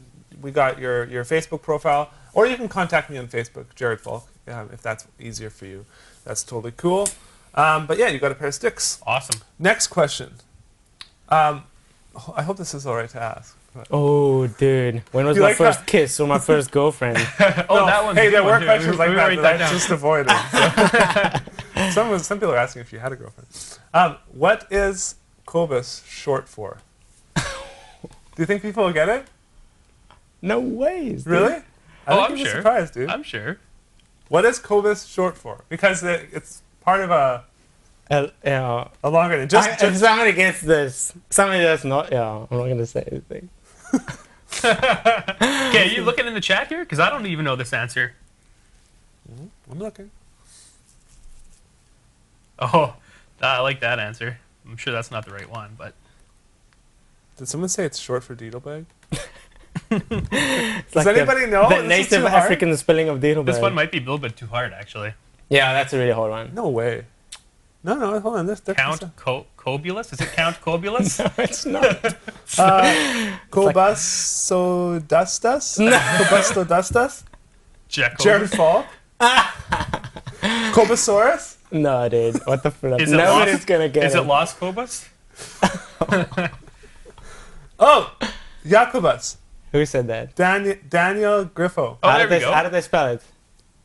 Speaker 2: we got your Facebook profile, or you can contact me on Facebook, Jared Falk, if that's easier for you. That's totally cool. But yeah, you got a pair of sticks.
Speaker 1: Awesome.
Speaker 2: Next question. I hope this is all right to ask. but-
Speaker 3: Oh, dude. When was
Speaker 2: You
Speaker 3: my
Speaker 2: like
Speaker 3: first
Speaker 2: that?
Speaker 3: kiss or my first girlfriend?
Speaker 1: Oh,
Speaker 2: No,
Speaker 1: that one's
Speaker 2: hey,
Speaker 1: a good
Speaker 2: there
Speaker 1: one,
Speaker 2: were
Speaker 1: too.
Speaker 2: questions like
Speaker 1: We
Speaker 2: that
Speaker 1: write
Speaker 2: that I
Speaker 1: down.
Speaker 2: just avoided. So. Some people are asking if you had a girlfriend. What is Kobus short for? Do you think people will get it?
Speaker 3: No ways. dude.
Speaker 2: Really?
Speaker 1: Oh,
Speaker 2: think
Speaker 1: I'm
Speaker 2: you'd be
Speaker 1: sure.
Speaker 2: surprised, dude.
Speaker 1: I'm sure.
Speaker 2: What is Kobus short for? Because it's part of a
Speaker 3: Yeah.
Speaker 2: longer name.
Speaker 3: If
Speaker 2: Just
Speaker 3: somebody gets this, somebody that's not, yeah, I'm not going to say anything.
Speaker 1: Okay, are you looking in the chat here? Because I don't even know this answer.
Speaker 2: I'm looking.
Speaker 1: Oh, I like that answer. I'm sure that's not the right one, but
Speaker 2: Did someone say it's short for Deedlebag?
Speaker 3: It's
Speaker 2: Does
Speaker 3: like
Speaker 2: anybody know?
Speaker 3: The
Speaker 2: This is
Speaker 3: native
Speaker 2: too hard?
Speaker 3: African spelling of Deedleberg.
Speaker 1: this one might be a little bit too hard, actually.
Speaker 3: Yeah, that's a really hard one.
Speaker 2: No way. No, hold on. This
Speaker 1: Count Cobulus? Is it Count Cobulus?
Speaker 3: No, it's not.
Speaker 2: Kobustodustus? Kobustodustus?
Speaker 1: Jekyll.
Speaker 2: Jared Falk? Kobosaurus?
Speaker 3: No, dude. What the flip?
Speaker 1: Is it
Speaker 3: Nobody's
Speaker 1: lost?
Speaker 3: going to get
Speaker 1: Is
Speaker 3: it.
Speaker 1: it Los Cobus?
Speaker 2: Oh, Jacobus.
Speaker 3: Who said that?
Speaker 2: Daniel Griffo.
Speaker 1: Oh, there we go.
Speaker 3: How did they spell it?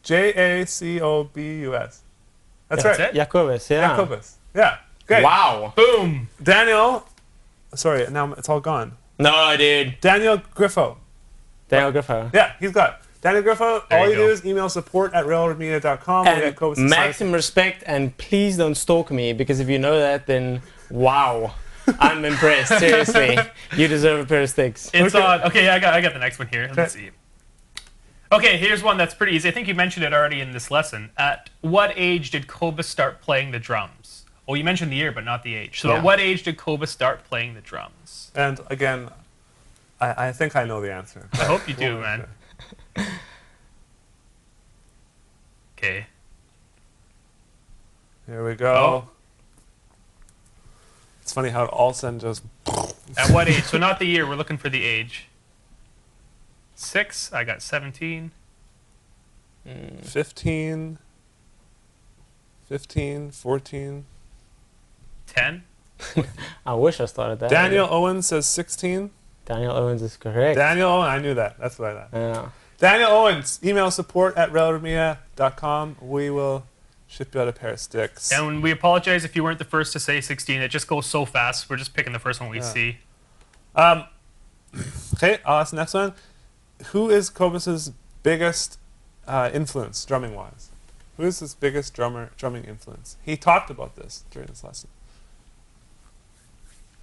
Speaker 2: Jacobus. That's
Speaker 1: That's
Speaker 2: right.
Speaker 1: it?
Speaker 3: Jacobus, yeah.
Speaker 2: Jacobus. Yeah. Okay.
Speaker 3: Wow.
Speaker 1: Boom.
Speaker 2: Daniel. Sorry, now it's all gone.
Speaker 3: No, dude.
Speaker 2: Daniel Griffo.
Speaker 3: Daniel Griffo.
Speaker 2: Yeah, he's got it. Daniel Griffo.
Speaker 1: There
Speaker 2: All
Speaker 1: you
Speaker 2: you
Speaker 1: go.
Speaker 2: do is email support@railroadmedia.com. We'll get
Speaker 3: And
Speaker 2: Cobus to sign it.
Speaker 3: maximum respect, and please don't stalk me, because if you know that, then wow. I'm impressed. Seriously. You deserve a pair of sticks.
Speaker 1: It's
Speaker 2: Okay.
Speaker 1: on. Okay, I got the next one here. Let's see. Okay, here's one that's pretty easy. I think you mentioned it already in this lesson. At what age did Cobus start playing the drums? Well, you mentioned the year, but not the age. So
Speaker 3: Yeah.
Speaker 1: at what age did Cobus start playing the drums?
Speaker 2: And again, I think I know the answer.
Speaker 1: I hope you do, man. Okay.
Speaker 2: Here we go.
Speaker 1: Oh.
Speaker 2: It's funny how it all of a sudden just.
Speaker 1: At what age? So not the year. We're looking for the age. 6. I got 17.
Speaker 2: 15, 14.
Speaker 1: 10.
Speaker 3: I wish I started that.
Speaker 2: Daniel Owen says 16.
Speaker 3: Daniel Owens is correct.
Speaker 2: Daniel Owen, I knew that. That's what I thought.
Speaker 3: Yeah.
Speaker 2: Daniel Owens, email support@railroadmedia.com. We will ship you out a pair of sticks.
Speaker 1: And we apologize if you weren't the first to say 16. It just goes so fast. We're just picking the first one we see.
Speaker 2: Okay, I'll ask the next one. Who is Cobus's biggest influence, drumming-wise? Who is his biggest drumming influence? He talked about this during this lesson.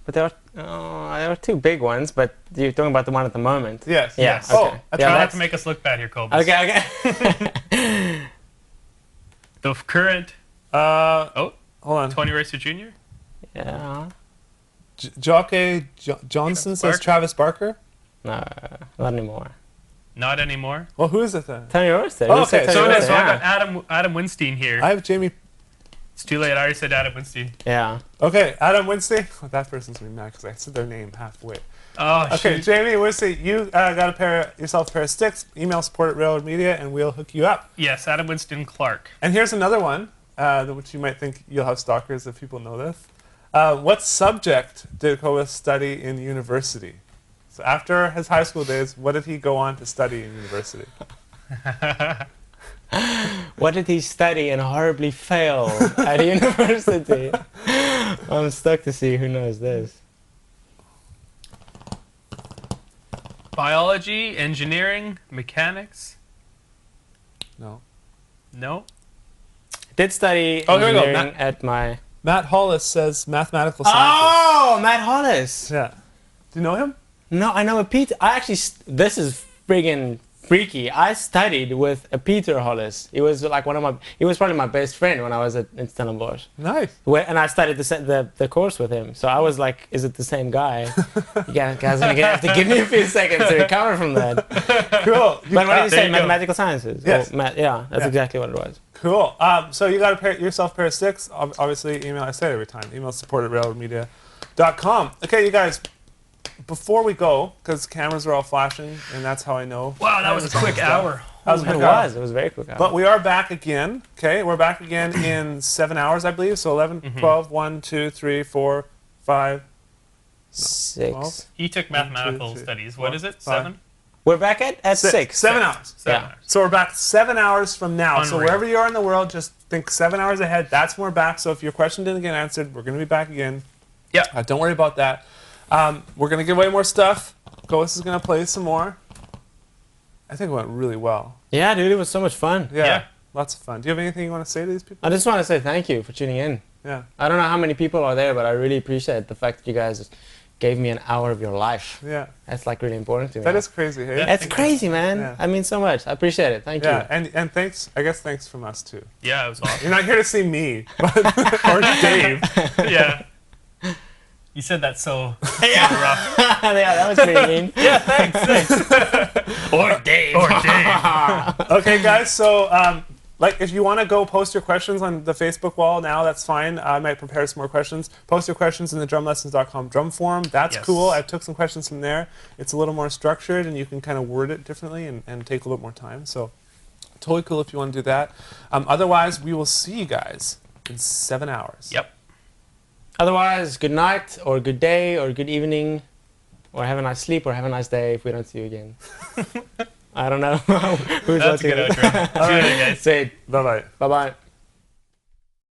Speaker 3: But there are two big ones, but you're talking about the one at the moment.
Speaker 2: Yes.
Speaker 3: Yeah,
Speaker 2: Yes.
Speaker 3: okay.
Speaker 2: Oh,
Speaker 1: Try
Speaker 3: Yeah,
Speaker 1: not
Speaker 3: that's-
Speaker 1: to make us look bad here, Cobus.
Speaker 3: Okay.
Speaker 1: The current
Speaker 2: hold on.
Speaker 1: Tony Racer Jr.?
Speaker 3: Yeah.
Speaker 2: Jockey Johnson says
Speaker 1: Barker?
Speaker 2: Travis Barker.
Speaker 3: No, not anymore.
Speaker 1: Not anymore.
Speaker 2: Well, who is it then?
Speaker 3: Tony Orsted.
Speaker 2: Oh,
Speaker 3: Who said
Speaker 2: okay,
Speaker 3: Tony
Speaker 1: So,
Speaker 3: Orsted?
Speaker 1: so I
Speaker 3: Yeah.
Speaker 1: got Adam Winstein here.
Speaker 2: I have Jamie.
Speaker 1: It's too late. I already said Adam Winstein.
Speaker 3: Yeah.
Speaker 2: Okay, Adam Winstein. Oh, that person's gonna be mad because I said their name halfway.
Speaker 1: Oh,
Speaker 2: Okay,
Speaker 1: shoot.
Speaker 2: Jamie Winstein, you got yourself a pair of sticks. Email support@railroadmedia, and we'll hook you up.
Speaker 1: Yes, Adam Winston Clark.
Speaker 2: And here's another one, which you might think you'll have stalkers if people know this. What subject did Cobus study in university? So after his high school days, what did he go on to study in university?
Speaker 3: What did he study and horribly fail at university? I'm stuck to see who knows this.
Speaker 1: Biology, engineering, mechanics?
Speaker 2: No.
Speaker 1: No?
Speaker 3: Did study
Speaker 2: Oh, here we go.
Speaker 3: engineering at my...
Speaker 2: Matt Hollis says mathematical sciences.
Speaker 3: Oh, Matt Hollis.
Speaker 2: Yeah. Do you know him?
Speaker 3: No, I know a Peter. I actually, this is friggin' freaky. I studied with a Peter Hollis. He was like he was probably my best friend when I was at Stellenbosch.
Speaker 2: Nice.
Speaker 3: And I studied the course with him. So I was like, is it the same guy? You guys are going to have to give me a few seconds to recover from that.
Speaker 2: Cool.
Speaker 3: But what did you
Speaker 1: there
Speaker 3: say?
Speaker 1: you go.
Speaker 3: Mathematical sciences?
Speaker 2: Yes.
Speaker 3: Or yeah, that's
Speaker 2: Yeah.
Speaker 3: exactly what it was.
Speaker 2: Cool. So you got yourself a pair of sticks. Obviously, email. I say it every time. Email support@railroadmedia.com. Okay, you guys. Before we go, because cameras are all flashing, and that's how I know.
Speaker 1: Wow, that was a quick hour.
Speaker 2: That was a
Speaker 3: It
Speaker 2: quick hour.
Speaker 3: was. It was very quick.
Speaker 2: But we are back again. Okay, we're back again in 7 hours, I believe. So 11, 12, 1, 2, 3, 4, 5.
Speaker 3: 6.
Speaker 1: He took mathematical
Speaker 2: three,
Speaker 1: studies.
Speaker 2: four,
Speaker 1: What is it?
Speaker 2: five.
Speaker 1: 7?
Speaker 3: We're back at 6.
Speaker 2: 7 hours.
Speaker 1: 7
Speaker 3: Yeah.
Speaker 1: hours.
Speaker 2: So we're back 7 hours from now. So
Speaker 1: Unreal.
Speaker 2: wherever you are in the world, just think 7 hours ahead. That's when we're back. So if your question didn't get answered, we're going to be back again.
Speaker 1: Yeah.
Speaker 2: Don't worry about that. We're going to give away more stuff. Ghost is going to play some more. I think it went really well.
Speaker 3: Yeah, dude, it was so much fun.
Speaker 2: Yeah. Lots of fun. Do you have anything you want to say to these people?
Speaker 3: I just want to say thank you for tuning in.
Speaker 2: Yeah.
Speaker 3: I don't know how many people are there, but I really appreciate the fact that you guys gave me an hour of your life.
Speaker 2: Yeah.
Speaker 3: That's like really important to me.
Speaker 2: That is crazy, hey?
Speaker 1: Yeah.
Speaker 3: That's crazy, man.
Speaker 2: Yeah.
Speaker 3: I mean so much. I appreciate it. Thank
Speaker 2: Yeah,
Speaker 3: you.
Speaker 2: and thanks, I guess thanks from us too.
Speaker 1: Yeah, it was awesome.
Speaker 2: You're not here to see me, but, or Dave.
Speaker 1: Yeah. You said that so rough.
Speaker 3: yeah, that was pretty mean.
Speaker 1: Yeah, thanks.
Speaker 3: Or Dave.
Speaker 1: Or Dave.
Speaker 2: Okay, guys, so like if you want to go post your questions on the Facebook wall now, that's fine. I might prepare some more questions. Post your questions in the drumlessons.com drum forum. That's
Speaker 1: Yes.
Speaker 2: cool. I took some questions from there. It's a little more structured, and you can kind of word it differently and take a little more time. So totally cool if you want to do that. Otherwise, we will see you guys in 7 hours.
Speaker 1: Yep.
Speaker 3: Otherwise, good night or good day or good evening or have a nice sleep, or have a nice day if we don't see you again. I don't know. Who's
Speaker 1: That's a
Speaker 3: watching
Speaker 1: good
Speaker 3: it?
Speaker 1: outro. See you later, guys.
Speaker 3: Say it.
Speaker 2: Bye bye.
Speaker 3: Bye bye.